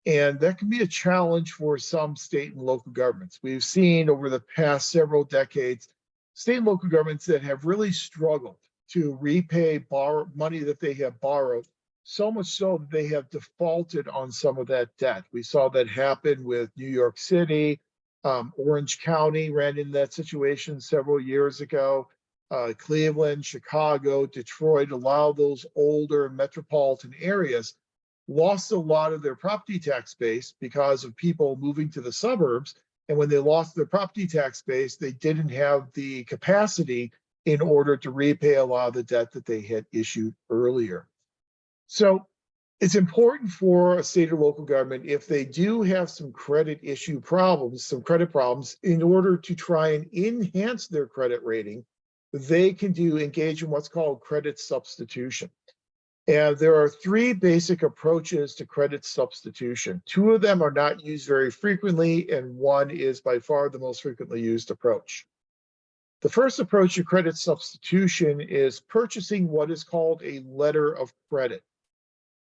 And that can be a challenge for some state and local governments. We've seen over the past several decades, state and local governments that have really struggled to repay money that they have borrowed, so much so that they have defaulted on some of that debt. We saw that happen with New York City. Orange County ran into that situation several years ago. Cleveland, Chicago, Detroit, a lot of those older metropolitan areas lost a lot of their property tax base because of people moving to the suburbs. And when they lost their property tax base, they didn't have the capacity in order to repay a lot of the debt that they had issued earlier. So it's important for a state or local government, if they do have some credit issue problems, some credit problems, in order to try and enhance their credit rating, they can engage in what's called credit substitution. And there are 3 basic approaches to credit substitution. 2 of them are not used very frequently, and 1 is by far the most frequently used approach. The first approach to credit substitution is purchasing what is called a letter of credit.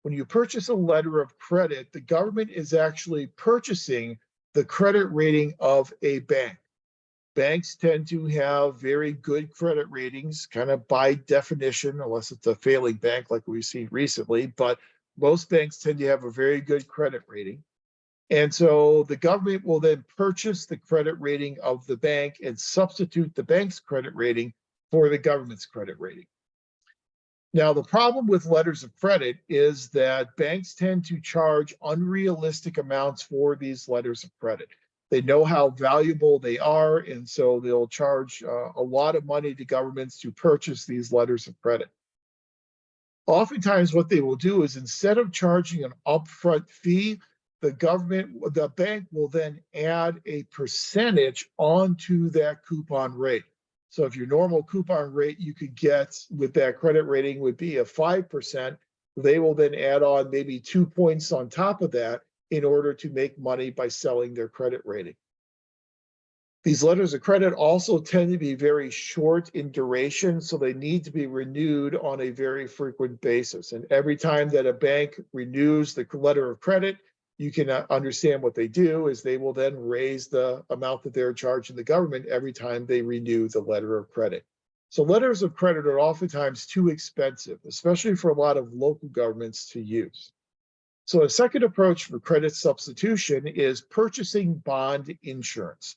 When you purchase a letter of credit, the government is actually purchasing the credit rating of a bank. Banks tend to have very good credit ratings, kind of by definition, unless it's a failing bank like we've seen recently, but most banks tend to have a very good credit rating. And so the government will then purchase the credit rating of the bank and substitute the bank's credit rating for the government's credit rating. Now, the problem with letters of credit is that banks tend to charge unrealistic amounts for these letters of credit. They know how valuable they are, and so they'll charge a lot of money to governments to purchase these letters of credit. Oftentimes, what they will do is instead of charging an upfront fee, the bank will then add a percentage onto that coupon rate. So if your normal coupon rate you could get with that credit rating would be a 5%, they will then add on maybe 2 points on top of that in order to make money by selling their credit rating. These letters of credit also tend to be very short in duration, so they need to be renewed on a very frequent basis. And every time that a bank renews the letter of credit, you can understand what they do is they will then raise the amount that they're charging the government every time they renew the letter of credit. So letters of credit are oftentimes too expensive, especially for a lot of local governments to use. So a second approach for credit substitution is purchasing bond insurance.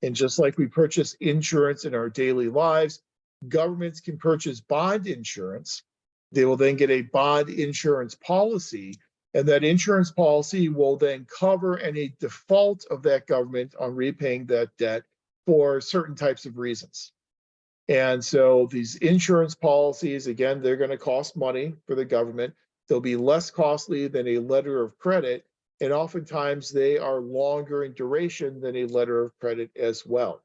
And just like we purchase insurance in our daily lives, governments can purchase bond insurance. They will then get a bond insurance policy, and that insurance policy will then cover any default of that government on repaying that debt for certain types of reasons. And so these insurance policies, again, they're going to cost money for the government. They'll be less costly than a letter of credit. And oftentimes they are longer in duration than a letter of credit as well.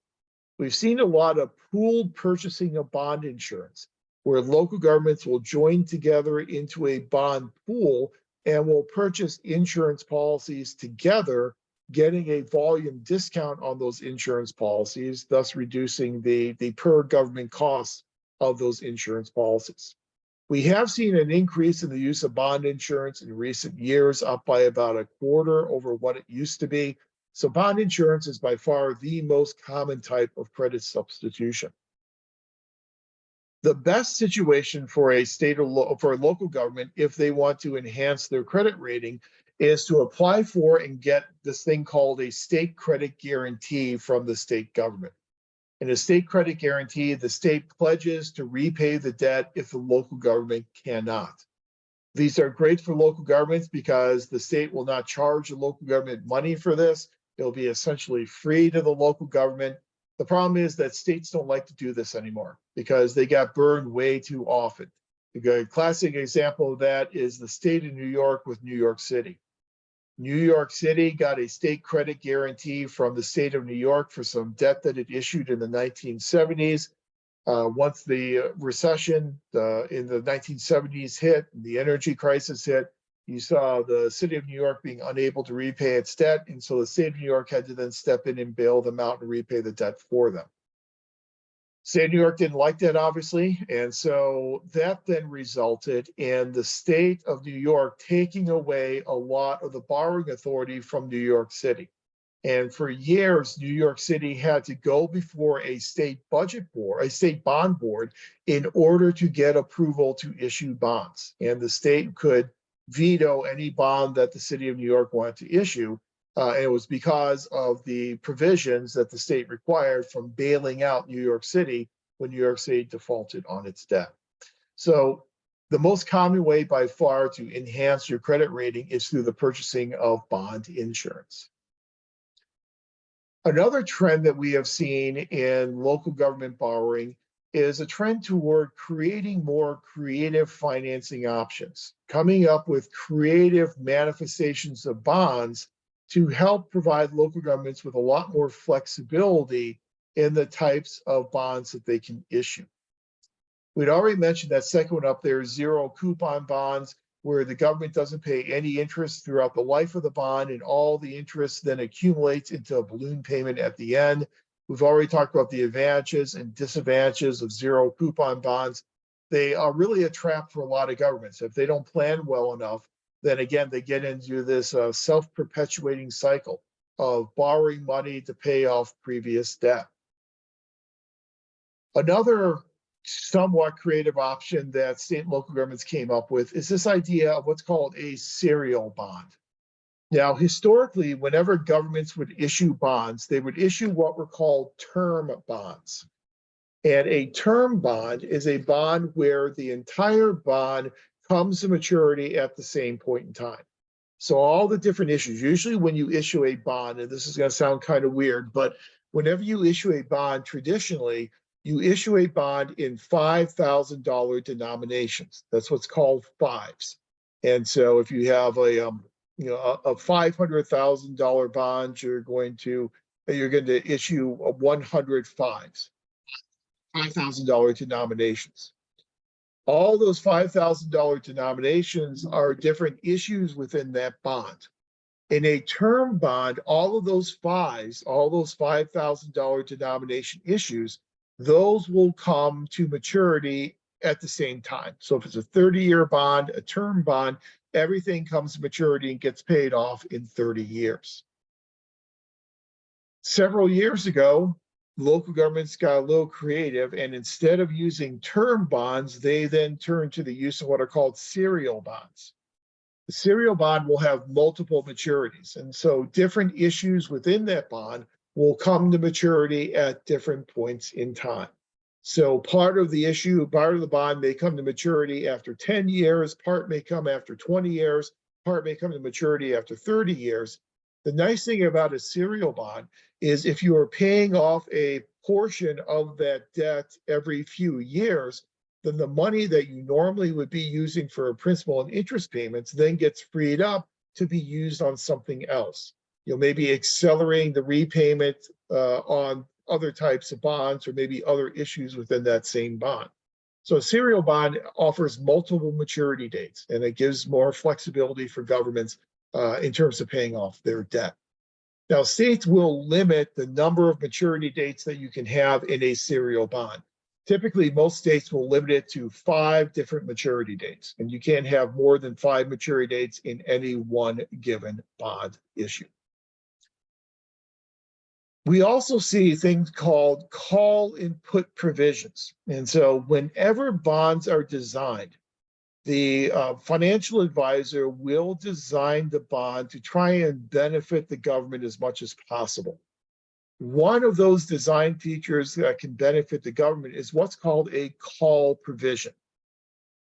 We've seen a lot of pooled purchasing of bond insurance, where local governments will join together into a bond pool and will purchase insurance policies together, getting a volume discount on those insurance policies, thus reducing the per government costs of those insurance policies. We have seen an increase in the use of bond insurance in recent years, up by about a quarter over what it used to be. So bond insurance is by far the most common type of credit substitution. The best situation for a state or for a local government, if they want to enhance their credit rating, is to apply for and get this thing called a state credit guarantee from the state government. In a state credit guarantee, the state pledges to repay the debt if the local government cannot. These are great for local governments because the state will not charge the local government money for this. It'll be essentially free to the local government. The problem is that states don't like to do this anymore because they got burned way too often. A classic example of that is the state of New York with New York City. New York City got a state credit guarantee from the state of New York for some debt that it issued in the 1970s. Once the recession in the 1970s hit, and the energy crisis hit, you saw the city of New York being unable to repay its debt. And so the state of New York had to then step in and bail them out and repay the debt for them. State of New York didn't like that, obviously, and so that then resulted in the state of New York taking away a lot of the borrowing authority from New York City. And for years, New York City had to go before a state budget board, a state bond board, in order to get approval to issue bonds. And the state could veto any bond that the city of New York wanted to issue. And it was because of the provisions that the state required from bailing out New York City when New York City defaulted on its debt. So the most common way by far to enhance your credit rating is through the purchasing of bond insurance. Another trend that we have seen in local government borrowing is a trend toward creating more creative financing options, coming up with creative manifestations of bonds to help provide local governments with a lot more flexibility in the types of bonds that they can issue. We'd already mentioned that second one up there, zero coupon bonds, where the government doesn't pay any interest throughout the life of the bond, and all the interest then accumulates into a balloon payment at the end. We've already talked about the advantages and disadvantages of zero coupon bonds. They are really a trap for a lot of governments. If they don't plan well enough, then again, they get into this self-perpetuating cycle of borrowing money to pay off previous debt. Another somewhat creative option that state and local governments came up with is this idea of what's called a serial bond. Now, historically, whenever governments would issue bonds, they would issue what were called term bonds. And a term bond is a bond where the entire bond comes to maturity at the same point in time. So all the different issues, usually when you issue a bond, and this is going to sound kind of weird, but whenever you issue a bond, traditionally, you issue a bond in $5,000 denominations. That's what's called fives. And so if you have a $500,000 bond, you're going to issue 100 fives. $5,000 denominations. All those $5,000 denominations are different issues within that bond. In a term bond, all those $5,000 denomination issues, those will come to maturity at the same time. So if it's a 30-year bond, a term bond, everything comes to maturity and gets paid off in 30 years. Several years ago, local governments got a little creative, and instead of using term bonds, they then turned to the use of what are called serial bonds. The serial bond will have multiple maturities, and so different issues within that bond will come to maturity at different points in time. So part of the bond may come to maturity after 10 years, part may come after 20 years, part may come to maturity after 30 years. The nice thing about a serial bond is if you are paying off a portion of that debt every few years, then the money that you normally would be using for principal and interest payments then gets freed up to be used on something else. Maybe accelerating the repayment on other types of bonds, or maybe other issues within that same bond. So a serial bond offers multiple maturity dates, and it gives more flexibility for governments in terms of paying off their debt. Now, states will limit the number of maturity dates that you can have in a serial bond. Typically, most states will limit it to 5 different maturity dates, and you can't have more than 5 maturity dates in any one given bond issue. We also see things called call and put provisions. And so whenever bonds are designed, the financial advisor will design the bond to try and benefit the government as much as possible. One of those design features that can benefit the government is what's called a call provision.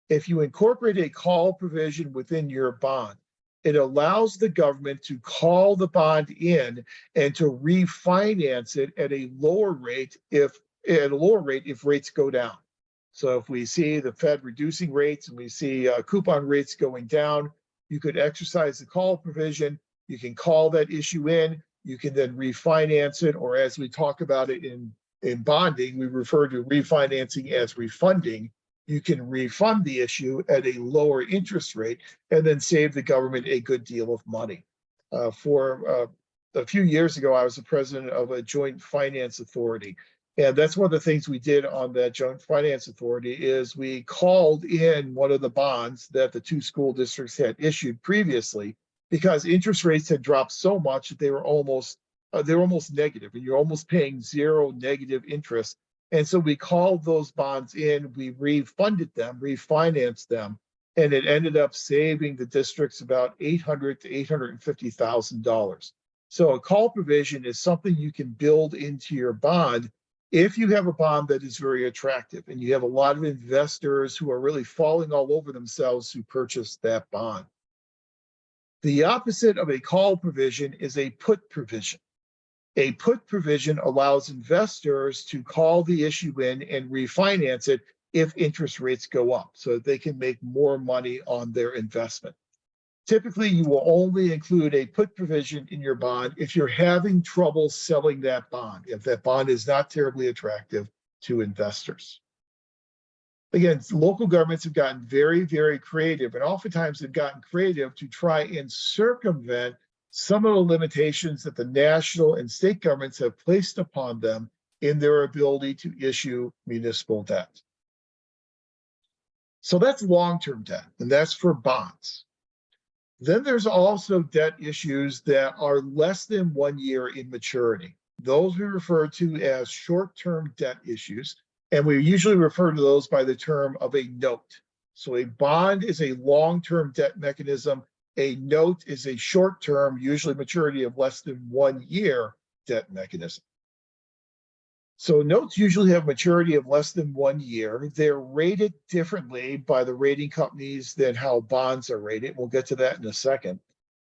If you incorporate a call provision within your bond, it allows the government to call the bond in and to refinance it at a lower rate if rates go down. So if we see the Fed reducing rates and we see coupon rates going down, you could exercise the call provision. You can call that issue in. You can then refinance it, or as we talk about it in bonding, we refer to refinancing as refunding. You can refund the issue at a lower interest rate and then save the government a good deal of money. For a few years ago, I was the president of a joint finance authority. And that's one of the things we did on that joint finance authority is we called in one of the bonds that the 2 school districts had issued previously, because interest rates had dropped so much that they were almost negative, and you're almost paying 0 negative interest. And so we called those bonds in, we refunded them, refinanced them, and it ended up saving the districts about $800,000 to $850,000. So a call provision is something you can build into your bond if you have a bond that is very attractive and you have a lot of investors who are really falling all over themselves who purchase that bond. The opposite of a call provision is a put provision. A put provision allows investors to call the issue in and refinance it if interest rates go up so that they can make more money on their investment. Typically, you will only include a put provision in your bond if you're having trouble selling that bond, if that bond is not terribly attractive to investors. Again, local governments have gotten very, very creative, and oftentimes they've gotten creative to try and circumvent some of the limitations that the national and state governments have placed upon them in their ability to issue municipal debt. So that's long-term debt, and that's for bonds. Then there's also debt issues that are less than 1 year in maturity. Those we refer to as short-term debt issues, and we usually refer to those by the term of a note. So a bond is a long-term debt mechanism. A note is a short-term, usually maturity of less than 1 year debt mechanism. So notes usually have maturity of less than 1 year. They're rated differently by the rating companies than how bonds are rated. We'll get to that in a second.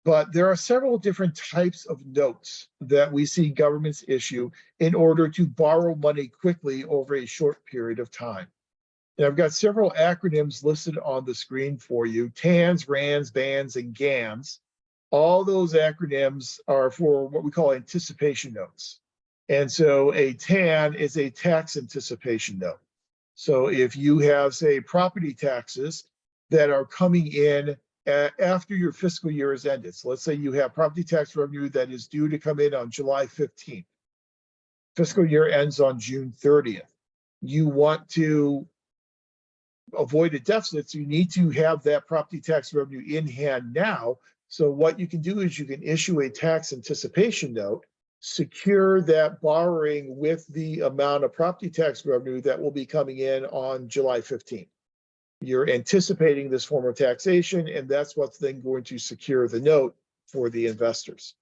But there are several different types of notes that we see governments issue in order to borrow money quickly over a short period of time. And I've got several acronyms listed on the screen for you: TANs, RANs, BANs, and GANs. All those acronyms are for what we call anticipation notes. And so a TAN is a tax anticipation note. So if you have, say, property taxes that are coming in after your fiscal year is ended. So let's say you have property tax revenue that is due to come in on July 15th. Fiscal year ends on June 30th. You want to avoid a deficit, so you need to have that property tax revenue in hand now. So what you can do is you can issue a tax anticipation note, secure that borrowing with the amount of property tax revenue that will be coming in on July 15th. You're anticipating this form of taxation, and that's what's then going to secure the note for the investors.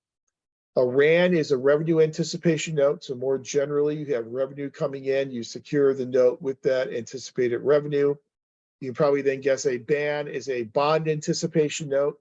A RAN is a revenue anticipation note. So more generally, you have revenue coming in, you secure the note with that anticipated revenue. You can probably then guess a BAN is a bond anticipation note.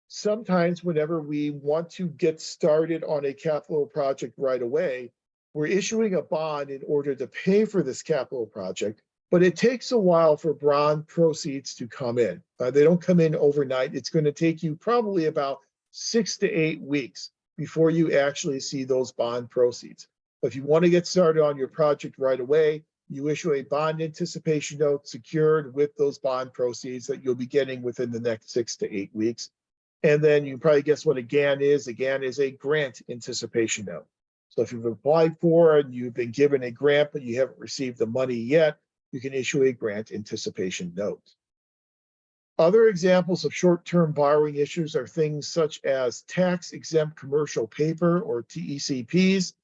Sometimes whenever we want to get started on a capital project right away, we're issuing a bond in order to pay for this capital project, but it takes a while for bond proceeds to come in. They don't come in overnight. It's going to take you probably about 6 to 8 weeks before you actually see those bond proceeds. But if you want to get started on your project right away, you issue a bond anticipation note secured with those bond proceeds that you'll be getting within the next 6 to 8 weeks. And then you can probably guess what a GAN is. A GAN is a grant anticipation note. So if you've applied for and you've been given a grant, but you haven't received the money yet, you can issue a grant anticipation note. Other examples of short-term borrowing issues are things such as tax-exempt commercial paper, or TECPs.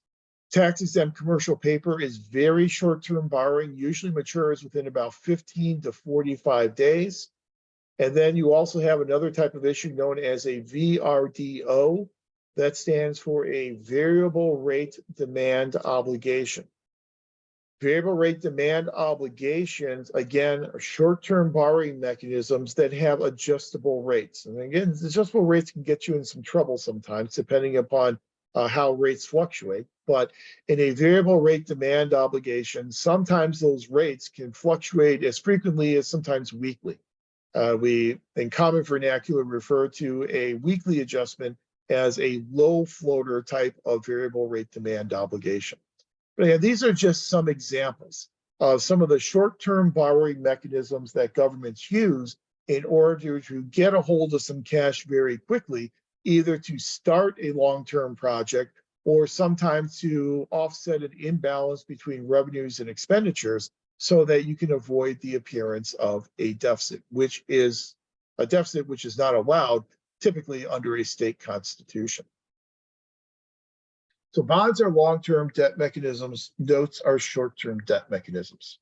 Tax-exempt commercial paper is very short-term borrowing, usually matures within about 15 to 45 days. And then you also have another type of issue known as a VRDO. That stands for a variable rate demand obligation. Variable rate demand obligations, again, are short-term borrowing mechanisms that have adjustable rates. And again, adjustable rates can get you in some trouble sometimes, depending upon how rates fluctuate. But in a variable rate demand obligation, sometimes those rates can fluctuate as frequently as sometimes weekly. We, in common vernacular, refer to a weekly adjustment as a low floater type of variable rate demand obligation. But again, these are just some examples of some of the short-term borrowing mechanisms that governments use in order to get a hold of some cash very quickly, either to start a long-term project or sometimes to offset an imbalance between revenues and expenditures so that you can avoid the appearance of a deficit, which is a deficit which is not allowed typically under a state constitution. So bonds are long-term debt mechanisms, notes are short-term debt mechanisms.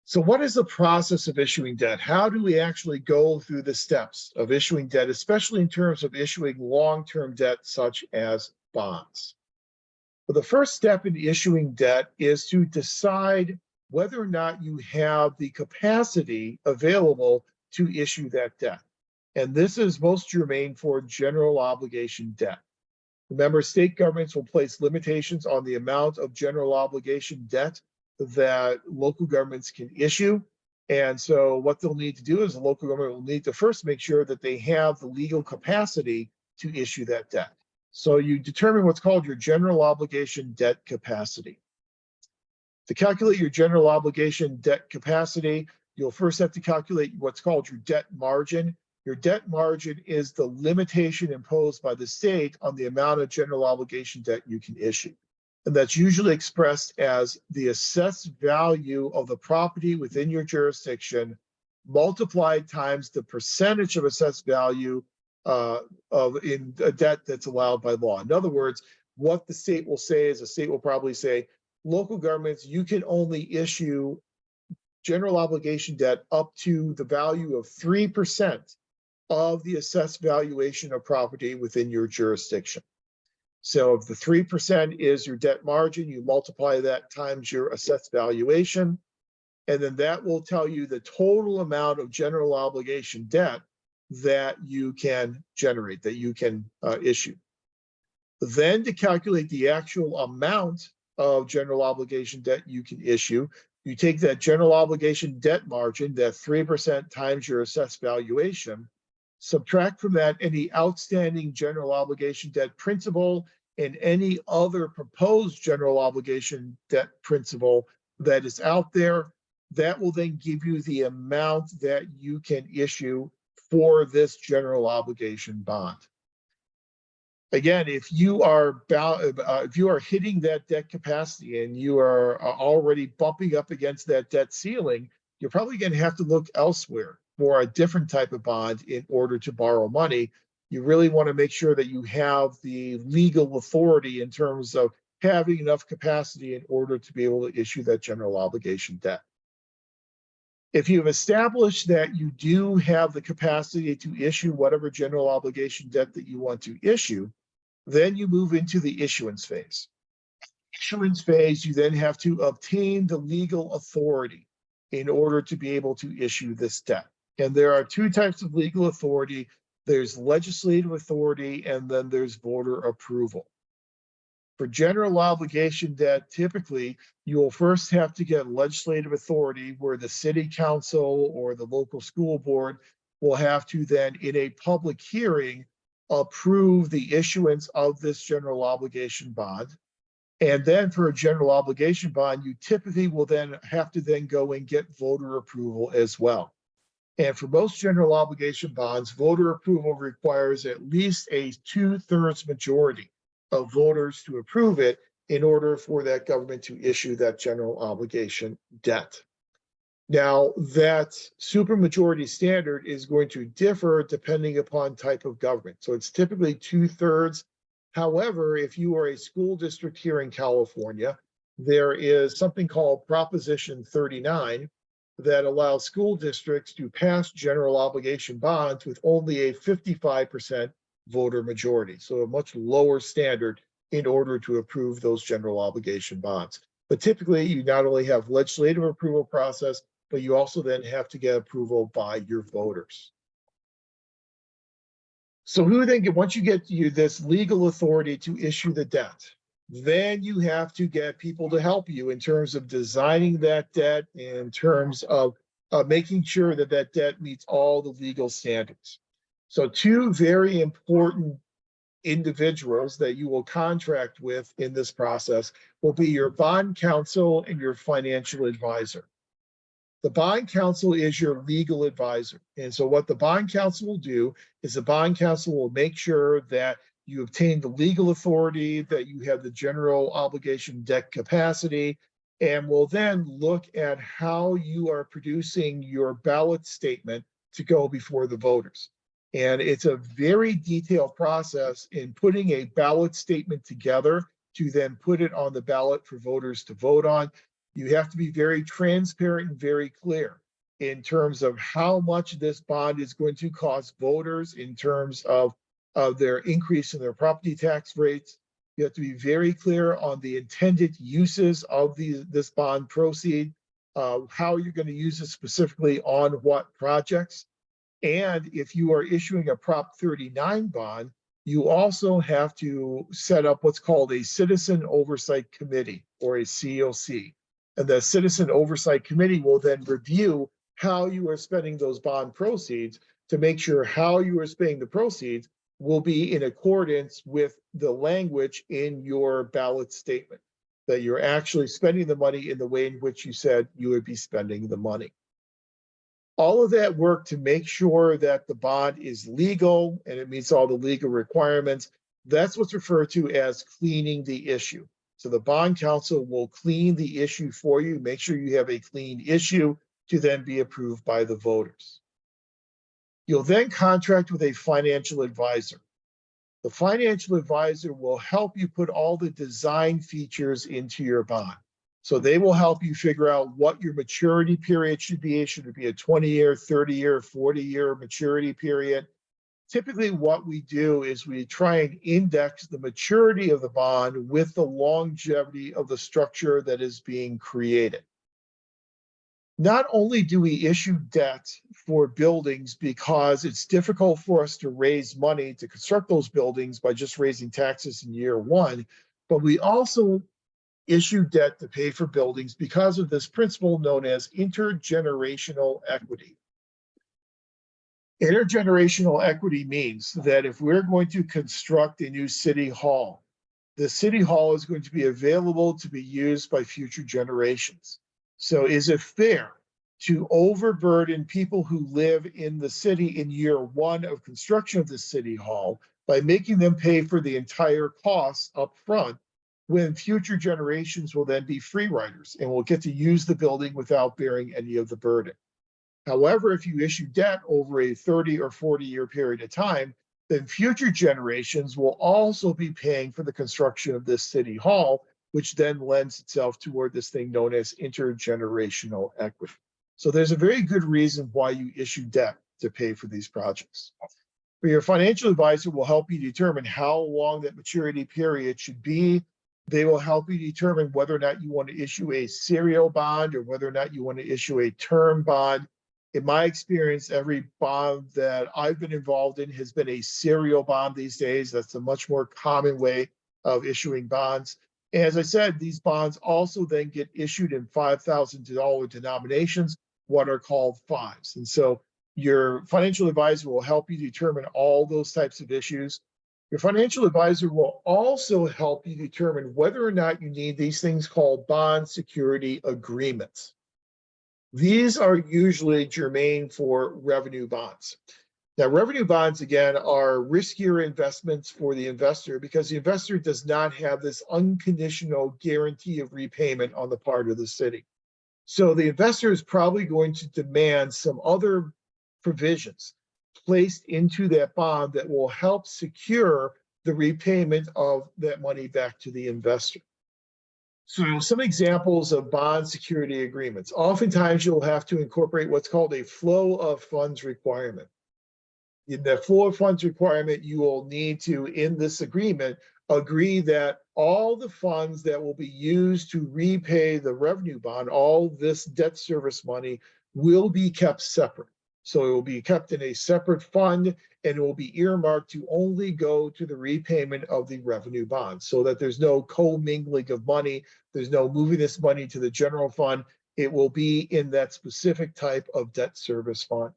So what is the process of issuing debt? How do we actually go through the steps of issuing debt, especially in terms of issuing long-term debt such as bonds? Well, the first step in issuing debt is to decide whether or not you have the capacity available to issue that debt. And this is most germane for general obligation debt. Remember, state governments will place limitations on the amount of general obligation debt that local governments can issue. And so what they'll need to do is the local government will need to first make sure that they have the legal capacity to issue that debt. So you determine what's called your general obligation debt capacity. To calculate your general obligation debt capacity, you'll first have to calculate what's called your debt margin. Your debt margin is the limitation imposed by the state on the amount of general obligation debt you can issue. And that's usually expressed as the assessed value of the property within your jurisdiction multiplied times the percentage of assessed value in a debt that's allowed by law. In other words, what the state will say is the state will probably say, local governments, you can only issue general obligation debt up to the value of 3% of the assessed valuation of property within your jurisdiction. So if the 3% is your debt margin, you multiply that times your assessed valuation, and then that will tell you the total amount of general obligation debt that you can generate, that you can issue. Then to calculate the actual amount of general obligation debt you can issue, you take that general obligation debt margin, that 3% times your assessed valuation, subtract from that any outstanding general obligation debt principal and any other proposed general obligation debt principal that is out there. That will then give you the amount that you can issue for this general obligation bond. Again, if you are hitting that debt capacity and you are already bumping up against that debt ceiling, you're probably going to have to look elsewhere for a different type of bond in order to borrow money. You really want to make sure that you have the legal authority in terms of having enough capacity in order to be able to issue that general obligation debt. If you've established that you do have the capacity to issue whatever general obligation debt that you want to issue, then you move into the issuance phase. Issuance phase, you then have to obtain the legal authority in order to be able to issue this debt. And there are two types of legal authority. There's legislative authority, and then there's voter approval. For general obligation debt, typically, you will first have to get legislative authority where the city council or the local school board will have to then, in a public hearing, approve the issuance of this general obligation bond. And then for a general obligation bond, you typically will then have to then go and get voter approval as well. And for most general obligation bonds, voter approval requires at least a 2/3 majority of voters to approve it in order for that government to issue that general obligation debt. Now, that supermajority standard is going to differ depending upon type of government. So it's typically 2/3. However, if you are a school district here in California, there is something called Proposition 39 that allows school districts to pass general obligation bonds with only a 55% voter majority. So a much lower standard in order to approve those general obligation bonds. But typically, you not only have legislative approval process, but you also then have to get approval by your voters. So once you get this legal authority to issue the debt, then you have to get people to help you in terms of designing that debt, in terms of making sure that that debt meets all the legal standards. So two very important individuals that you will contract with in this process will be your bond counsel and your financial advisor. The bond counsel is your legal advisor. And so what the bond counsel will do is the bond counsel will make sure that you obtain the legal authority, that you have the general obligation debt capacity, and will then look at how you are producing your ballot statement to go before the voters. And it's a very detailed process in putting a ballot statement together to then put it on the ballot for voters to vote on. You have to be very transparent and very clear in terms of how much this bond is going to cost voters in terms of their increase in their property tax rates. You have to be very clear on the intended uses of this bond proceed, how you're going to use it specifically on what projects. And if you are issuing a Prop 39 bond, you also have to set up what's called a Citizen Oversight Committee, or a COC. And the Citizen Oversight Committee will then review how you are spending those bond proceeds to make sure how you are spending the proceeds will be in accordance with the language in your ballot statement, that you're actually spending the money in the way in which you said you would be spending the money. All of that work to make sure that the bond is legal and it meets all the legal requirements, that's what's referred to as cleaning the issue. So the bond counsel will clean the issue for you, make sure you have a clean issue to then be approved by the voters. You'll then contract with a financial advisor. The financial advisor will help you put all the design features into your bond. So they will help you figure out what your maturity period should be. Should it be a 20-year, 30-year, 40-year maturity period? Typically, what we do is we try and index the maturity of the bond with the longevity of the structure that is being created. Not only do we issue debt for buildings because it's difficult for us to raise money to construct those buildings by just raising taxes in year one, but we also issue debt to pay for buildings because of this principle known as intergenerational equity. Intergenerational equity means that if we're going to construct a new city hall, the city hall is going to be available to be used by future generations. So is it fair to overburden people who live in the city in year one of construction of the city hall by making them pay for the entire cost up front, when future generations will then be free riders and will get to use the building without bearing any of the burden? However, if you issue debt over a 30 or 40-year period of time, then future generations will also be paying for the construction of this city hall, which then lends itself toward this thing known as intergenerational equity. So there's a very good reason why you issue debt to pay for these projects. But your financial advisor will help you determine how long that maturity period should be. They will help you determine whether or not you want to issue a serial bond or whether or not you want to issue a term bond. In my experience, every bond that I've been involved in has been a serial bond these days. That's a much more common way of issuing bonds. And as I said, these bonds also then get issued in $5,000 denominations, what are called fives. And so your financial advisor will help you determine all those types of issues. Your financial advisor will also help you determine whether or not you need these things called bond security agreements. These are usually germane for revenue bonds. Now, revenue bonds, again, are riskier investments for the investor because the investor does not have this unconditional guarantee of repayment on the part of the city. So the investor is probably going to demand some other provisions placed into that bond that will help secure the repayment of that money back to the investor. So some examples of bond security agreements. Oftentimes you'll have to incorporate what's called a flow of funds requirement. In the flow of funds requirement, you will need to, in this agreement, agree that all the funds that will be used to repay the revenue bond, all this debt service money, will be kept separate. So it will be kept in a separate fund and it will be earmarked to only go to the repayment of the revenue bond, so that there's no commingling of money. There's no moving this money to the general fund. It will be in that specific type of debt service fund.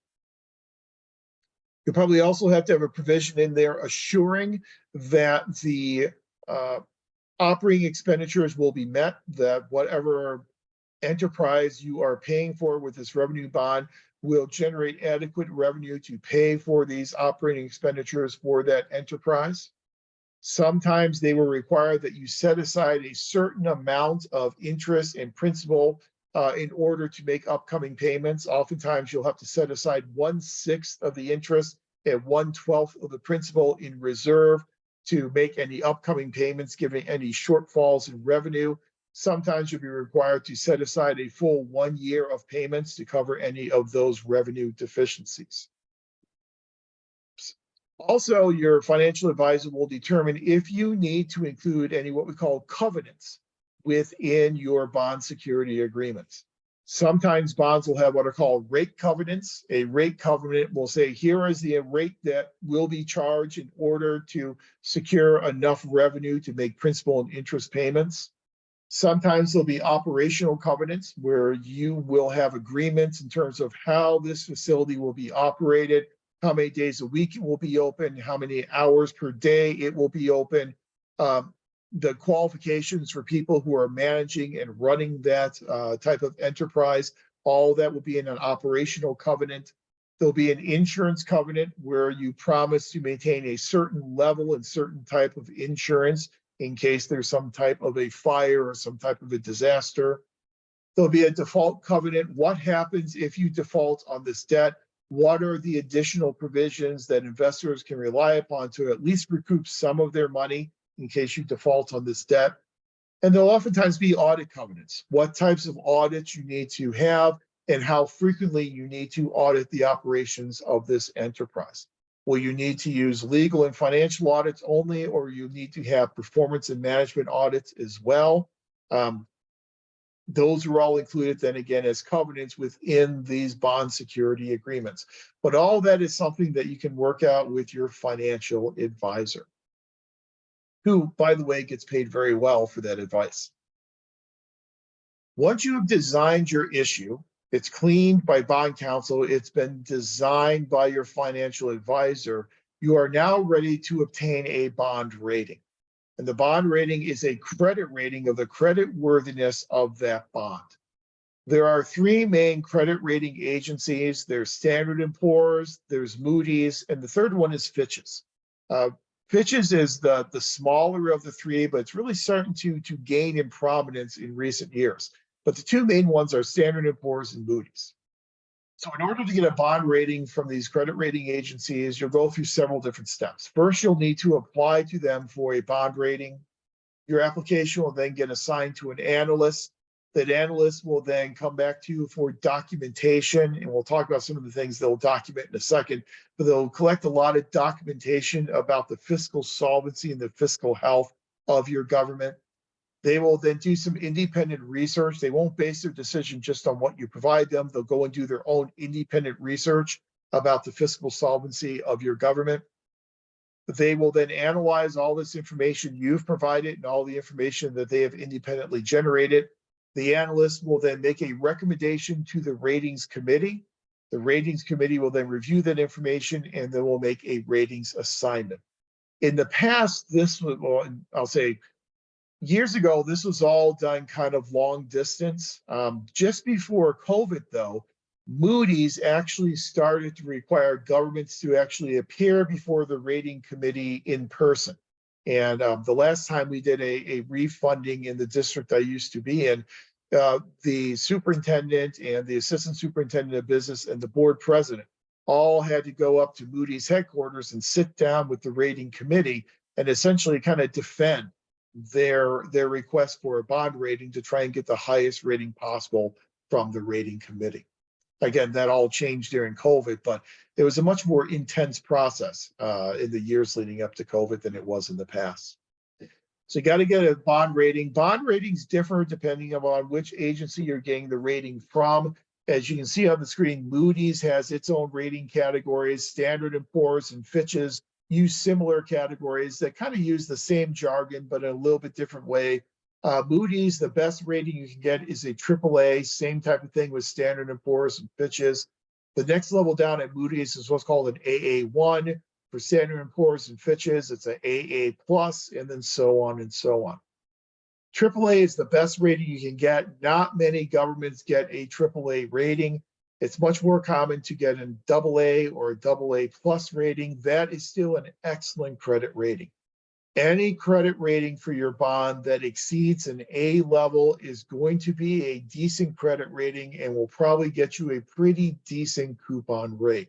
You probably also have to have a provision in there assuring that the operating expenditures will be met, that whatever enterprise you are paying for with this revenue bond will generate adequate revenue to pay for these operating expenditures for that enterprise. Sometimes they will require that you set aside a certain amount of interest and principal in order to make upcoming payments. Oftentimes you'll have to set aside 1/6 of the interest and 1/12 of the principal in reserve to make any upcoming payments, given any shortfalls in revenue. Sometimes you'll be required to set aside a full 1 year of payments to cover any of those revenue deficiencies. Also, your financial advisor will determine if you need to include any what we call covenants within your bond security agreements. Sometimes bonds will have what are called rate covenants. A rate covenant will say, here is the rate that will be charged in order to secure enough revenue to make principal and interest payments. Sometimes there'll be operational covenants where you will have agreements in terms of how this facility will be operated, how many days a week it will be open, how many hours per day it will be open, the qualifications for people who are managing and running that type of enterprise. All that will be in an operational covenant. There'll be an insurance covenant where you promise to maintain a certain level and certain type of insurance in case there's some type of a fire or some type of a disaster. There'll be a default covenant. What happens if you default on this debt? What are the additional provisions that investors can rely upon to at least recoup some of their money in case you default on this debt? And there'll oftentimes be audit covenants. What types of audits you need to have and how frequently you need to audit the operations of this enterprise. Will you need to use legal and financial audits only, or you need to have performance and management audits as well? Those are all included then again as covenants within these bond security agreements. But all that is something that you can work out with your financial advisor, who, by the way, gets paid very well for that advice. Once you have designed your issue, it's cleaned by bond counsel, it's been designed by your financial advisor, you are now ready to obtain a bond rating. And the bond rating is a credit rating of the credit worthiness of that bond. There are three main credit rating agencies. There's Standard & Poor's, there's Moody's, and the third one is Fitch's. Fitch's is the smaller of the three, but it's really starting to gain in prominence in recent years. But the two main ones are Standard & Poor's and Moody's. So in order to get a bond rating from these credit rating agencies, you'll go through several different steps. First, you'll need to apply to them for a bond rating. Your application will then get assigned to an analyst. That analyst will then come back to you for documentation, and we'll talk about some of the things they'll document in a second, but they'll collect a lot of documentation about the fiscal solvency and the fiscal health of your government. They will then do some independent research. They won't base their decision just on what you provide them. They'll go and do their own independent research about the fiscal solvency of your government. They will then analyze all this information you've provided and all the information that they have independently generated. The analyst will then make a recommendation to the ratings committee. The ratings committee will then review that information and then will make a ratings assignment. In the past, this was, well, I'll say years ago, this was all done kind of long distance. Just before COVID, though, Moody's actually started to require governments to actually appear before the rating committee in person. And the last time we did a refunding in the district I used to be in, the superintendent and the assistant superintendent of business and the board president all had to go up to Moody's headquarters and sit down with the rating committee and essentially kind of defend their request for a bond rating to try and get the highest rating possible from the rating committee. Again, that all changed during COVID, but it was a much more intense process in the years leading up to COVID than it was in the past. So you got to get a bond rating. Bond ratings differ depending upon which agency you're getting the rating from. As you can see on the screen, Moody's has its own rating categories. Standard & Poor's and Fitch's use similar categories that kind of use the same jargon, but in a little bit different way. Moody's, the best rating you can get is a AAA, same type of thing with Standard & Poor's and Fitch's. The next level down at Moody's is what's called an AA1. For Standard & Poor's and Fitch's, it's an AA+, and then so on and so on. AAA is the best rating you can get. Not many governments get a AAA rating. It's much more common to get an AA or a AA+ rating. That is still an excellent credit rating. Any credit rating for your bond that exceeds an A level is going to be a decent credit rating and will probably get you a pretty decent coupon rate.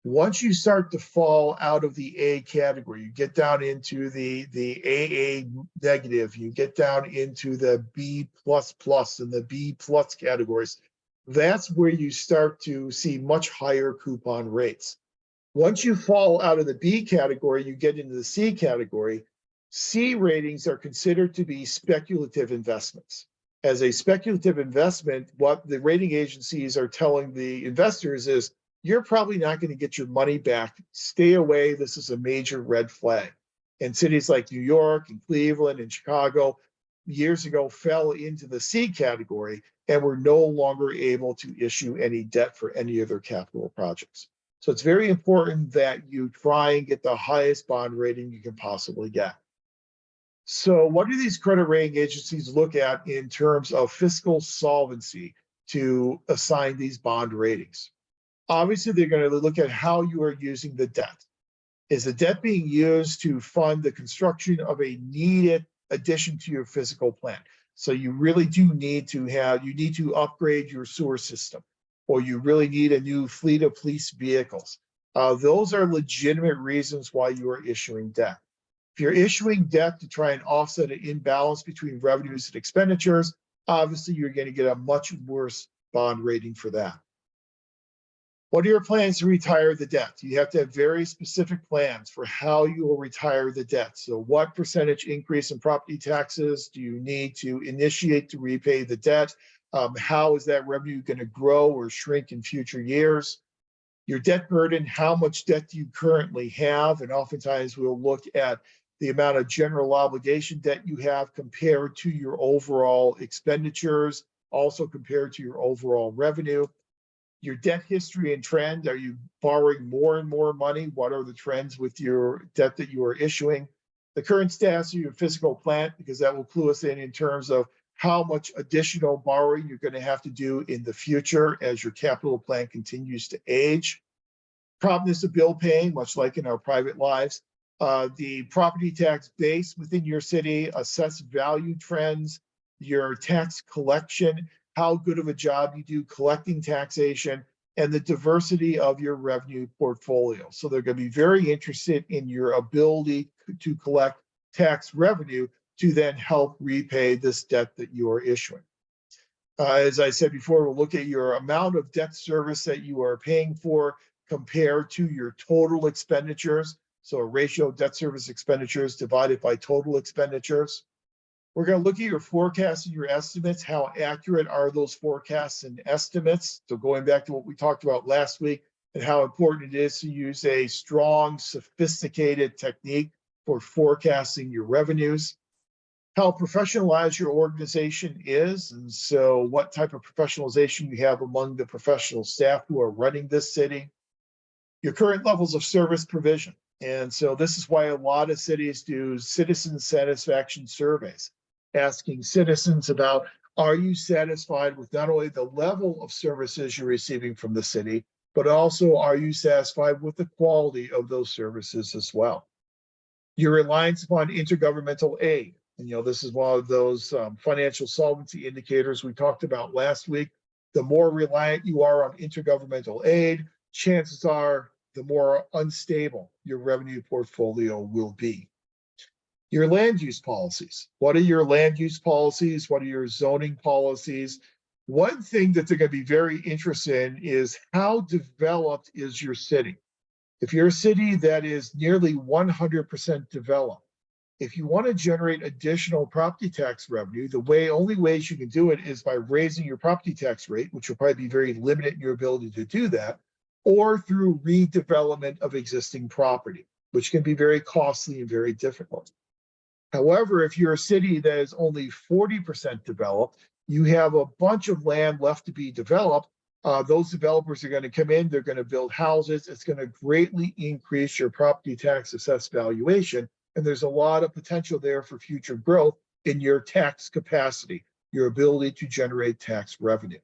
Once you start to fall out of the A category, you get down into the AA negative, you get down into the B++ and the B+ categories, that's where you start to see much higher coupon rates. Once you fall out of the B category, you get into the C category. C ratings are considered to be speculative investments. As a speculative investment, what the rating agencies are telling the investors is, you're probably not going to get your money back. Stay away. This is a major red flag. And cities like New York and Cleveland and Chicago years ago fell into the C category and were no longer able to issue any debt for any of their capital projects. So it's very important that you try and get the highest bond rating you can possibly get. So what do these credit rating agencies look at in terms of fiscal solvency to assign these bond ratings? Obviously, they're going to look at how you are using the debt. Is the debt being used to fund the construction of a needed addition to your physical plan? So you really do need to upgrade your sewer system, or you really need a new fleet of police vehicles. Those are legitimate reasons why you are issuing debt. If you're issuing debt to try and offset an imbalance between revenues and expenditures, obviously you're going to get a much worse bond rating for that. What are your plans to retire the debt? You have to have very specific plans for how you will retire the debt. So what percentage increase in property taxes do you need to initiate to repay the debt? How is that revenue going to grow or shrink in future years? Your debt burden, how much debt do you currently have? And oftentimes we'll look at the amount of general obligation debt you have compared to your overall expenditures, also compared to your overall revenue. Your debt history and trend, are you borrowing more and more money? What are the trends with your debt that you are issuing? the current status of your physical plant, because that will clue us in terms of how much additional borrowing you're going to have to do in the future as your capital plan continues to age. Promptness of bill paying, much like in our private lives. The property tax base within your city, assessed value trends, your tax collection, how good of a job you do collecting taxation, and the diversity of your revenue portfolio. So they're going to be very interested in your ability to collect tax revenue to then help repay this debt that you are issuing. As I said before, we'll look at your amount of debt service that you are paying for compared to your total expenditures. So a ratio of debt service expenditures divided by total expenditures. We're going to look at your forecasts and your estimates. How accurate are those forecasts and estimates? So going back to what we talked about last week and how important it is to use a strong, sophisticated technique for forecasting your revenues. How professionalized your organization is, and so what type of professionalization you have among the professional staff who are running this city. Your current levels of service provision. And so this is why a lot of cities do citizen satisfaction surveys, asking citizens about, are you satisfied with not only the level of services you're receiving from the city, but also are you satisfied with the quality of those services as well? Your reliance upon intergovernmental aid. And, this is one of those financial solvency indicators we talked about last week. The more reliant you are on intergovernmental aid, chances are the more unstable your revenue portfolio will be. Your land use policies. What are your land use policies? What are your zoning policies? One thing that they're going to be very interested in is how developed is your city? If you're a city that is nearly 100% developed, if you want to generate additional property tax revenue, the only ways you can do it is by raising your property tax rate, which will probably be very limited in your ability to do that, or through redevelopment of existing property, which can be very costly and very difficult. However, if you're a city that is only 40% developed, you have a bunch of land left to be developed. Those developers are going to come in, they're going to build houses. It's going to greatly increase your property tax assessed valuation. And there's a lot of potential there for future growth in your tax capacity, your ability to generate tax revenue.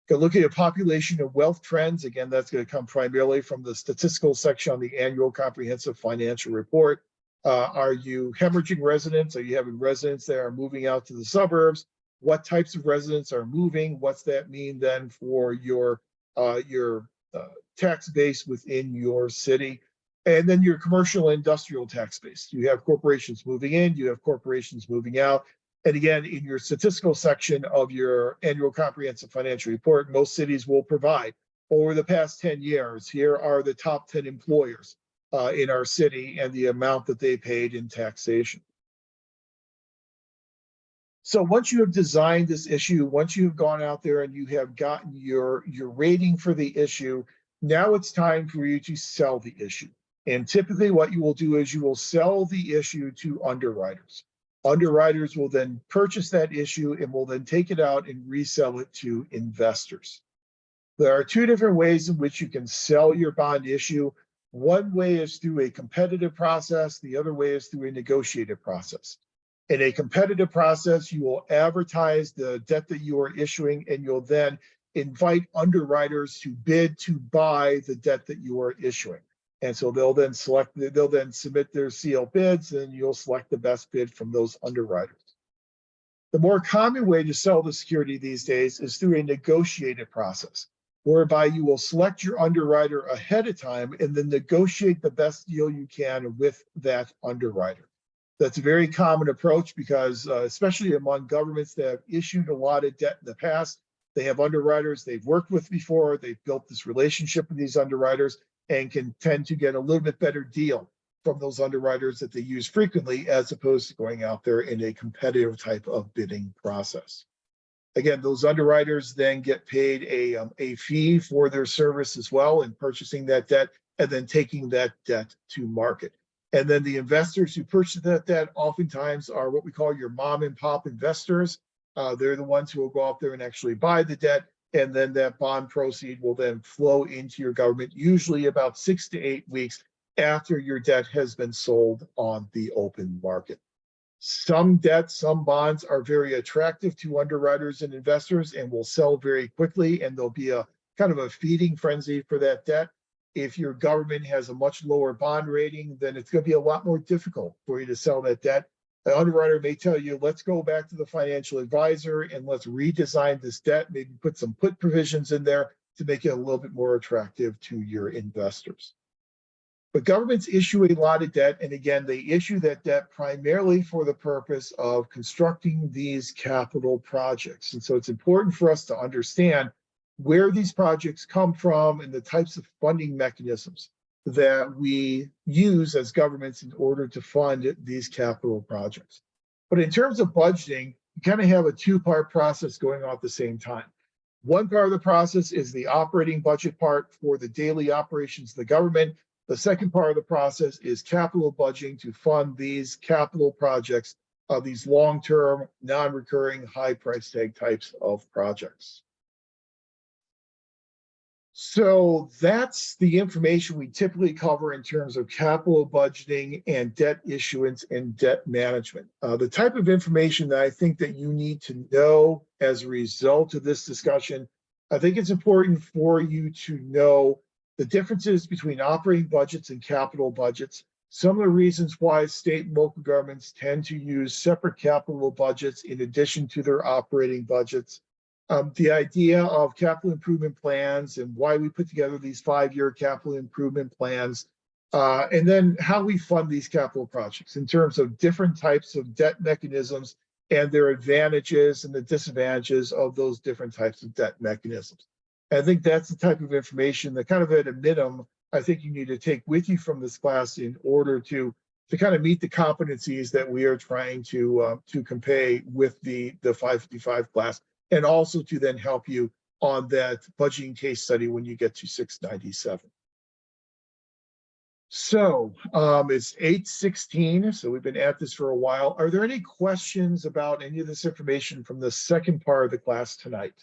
Go look at your population and wealth trends. Again, that's going to come primarily from the statistical section on the annual comprehensive financial report. Are you hemorrhaging residents? Are you having residents that are moving out to the suburbs? What types of residents are moving? What's that mean then for your tax base within your city? And then your commercial and industrial tax base. You have corporations moving in, you have corporations moving out. And again, in your statistical section of your annual comprehensive financial report, most cities will provide over the past 10 years, here are the top 10 employers in our city and the amount that they paid in taxation. So once you have designed this issue, once you've gone out there and you have gotten your rating for the issue, now it's time for you to sell the issue. And typically what you will do is you will sell the issue to underwriters. Underwriters will then purchase that issue and will then take it out and resell it to investors. There are two different ways in which you can sell your bond issue. One way is through a competitive process. The other way is through a negotiated process. In a competitive process, you will advertise the debt that you are issuing, and you'll then invite underwriters to bid to buy the debt that you are issuing. And so they'll then submit their sealed bids, and you'll select the best bid from those underwriters. The more common way to sell the security these days is through a negotiated process, whereby you will select your underwriter ahead of time and then negotiate the best deal you can with that underwriter. That's a very common approach because especially among governments that have issued a lot of debt in the past, they have underwriters they've worked with before, they've built this relationship with these underwriters, and can tend to get a little bit better deal from those underwriters that they use frequently, as opposed to going out there in a competitive type of bidding process. Again, those underwriters then get paid a fee for their service as well in purchasing that debt and then taking that debt to market. And then the investors who purchase that debt oftentimes are what we call your mom and pop investors. They're the ones who will go out there and actually buy the debt. And then that bond proceed will then flow into your government, usually about 6 to 8 weeks after your debt has been sold on the open market. Some debt, some bonds are very attractive to underwriters and investors and will sell very quickly, and there'll be a kind of a feeding frenzy for that debt. If your government has a much lower bond rating, then it's going to be a lot more difficult for you to sell that debt. An underwriter may tell you, let's go back to the financial advisor and let's redesign this debt, maybe put some put provisions in there to make it a little bit more attractive to your investors. But governments issue a lot of debt, and again, they issue that debt primarily for the purpose of constructing these capital projects. And so it's important for us to understand where these projects come from and the types of funding mechanisms that we use as governments in order to fund these capital projects. But in terms of budgeting, you kind of have a two-part process going on at the same time. One part of the process is the operating budget part for the daily operations of the government. The second part of the process is capital budgeting to fund these capital projects, these long-term, non-recurring, high price tag types of projects. So that's the information we typically cover in terms of capital budgeting and debt issuance and debt management. The type of information that I think that you need to know as a result of this discussion, I think it's important for you to know the differences between operating budgets and capital budgets, some of the reasons why state and local governments tend to use separate capital budgets in addition to their operating budgets, the idea of capital improvement plans and why we put together these 5-year capital improvement plans, and then how we fund these capital projects in terms of different types of debt mechanisms and their advantages and the disadvantages of those different types of debt mechanisms. I think that's the type of information that kind of at a minimum, I think you need to take with you from this class in order to kind of meet the competencies that we are trying to convey with the 555 class, and also to then help you on that budgeting case study when you get to 697. So it's 8:16, so we've been at this for a while. Are there any questions about any of this information from the second part of the class tonight?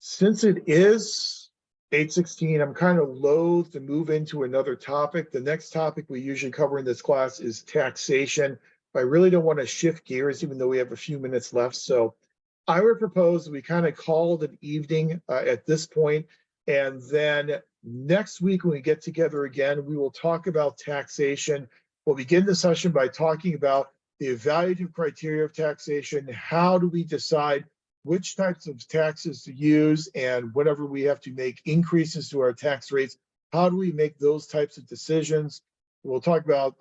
Since it is 8:16, I'm kind of loath to move into another topic. The next topic we usually cover in this class is taxation. I really don't want to shift gears, even though we have a few minutes left. So I would propose we kind of call it an evening at this point. And then next week, when we get together again, we will talk about taxation. We'll begin the session by talking about the evaluative criteria of taxation. How do we decide which types of taxes to use, and whenever we have to make increases to our tax rates, how do we make those types of decisions? We'll talk about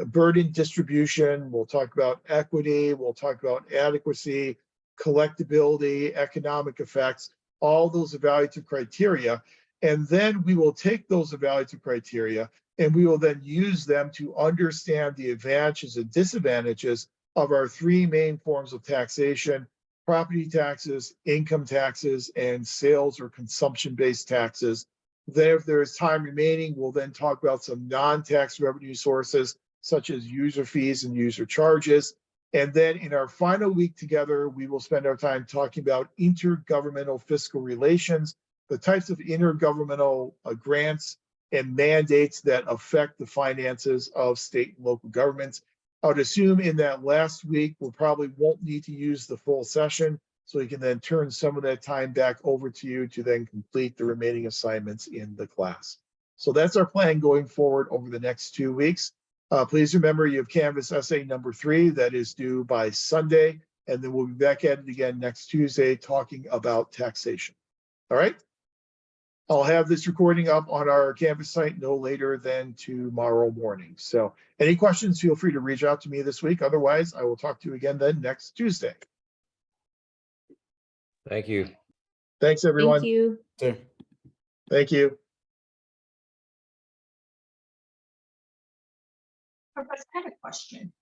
burden distribution. We'll talk about equity. We'll talk about adequacy, collectability, economic effects, all those evaluative criteria. And then we will take those evaluative criteria and we will then use them to understand the advantages and disadvantages of our 3 main forms of taxation: property taxes, income taxes, and sales or consumption-based taxes. Then if there is time remaining, we'll then talk about some non-tax revenue sources, such as user fees and user charges. And then in our final week together, we will spend our time talking about intergovernmental fiscal relations, the types of intergovernmental grants and mandates that affect the finances of state and local governments. I would assume in that last week, we probably won't need to use the full session, so we can then turn some of that time back over to you to then complete the remaining assignments in the class. So that's our plan going forward over the next 2 weeks. Please remember you have Canvas essay number 3 that is due by Sunday, and then we'll be back at it again next Tuesday talking about taxation. All right. I'll have this recording up on our Canvas site no later than tomorrow morning. So any questions, feel free to reach out to me this week. Otherwise, I will talk to you again then next Tuesday. Thank you. Thanks, everyone. Thank you. Thank you. I have a question.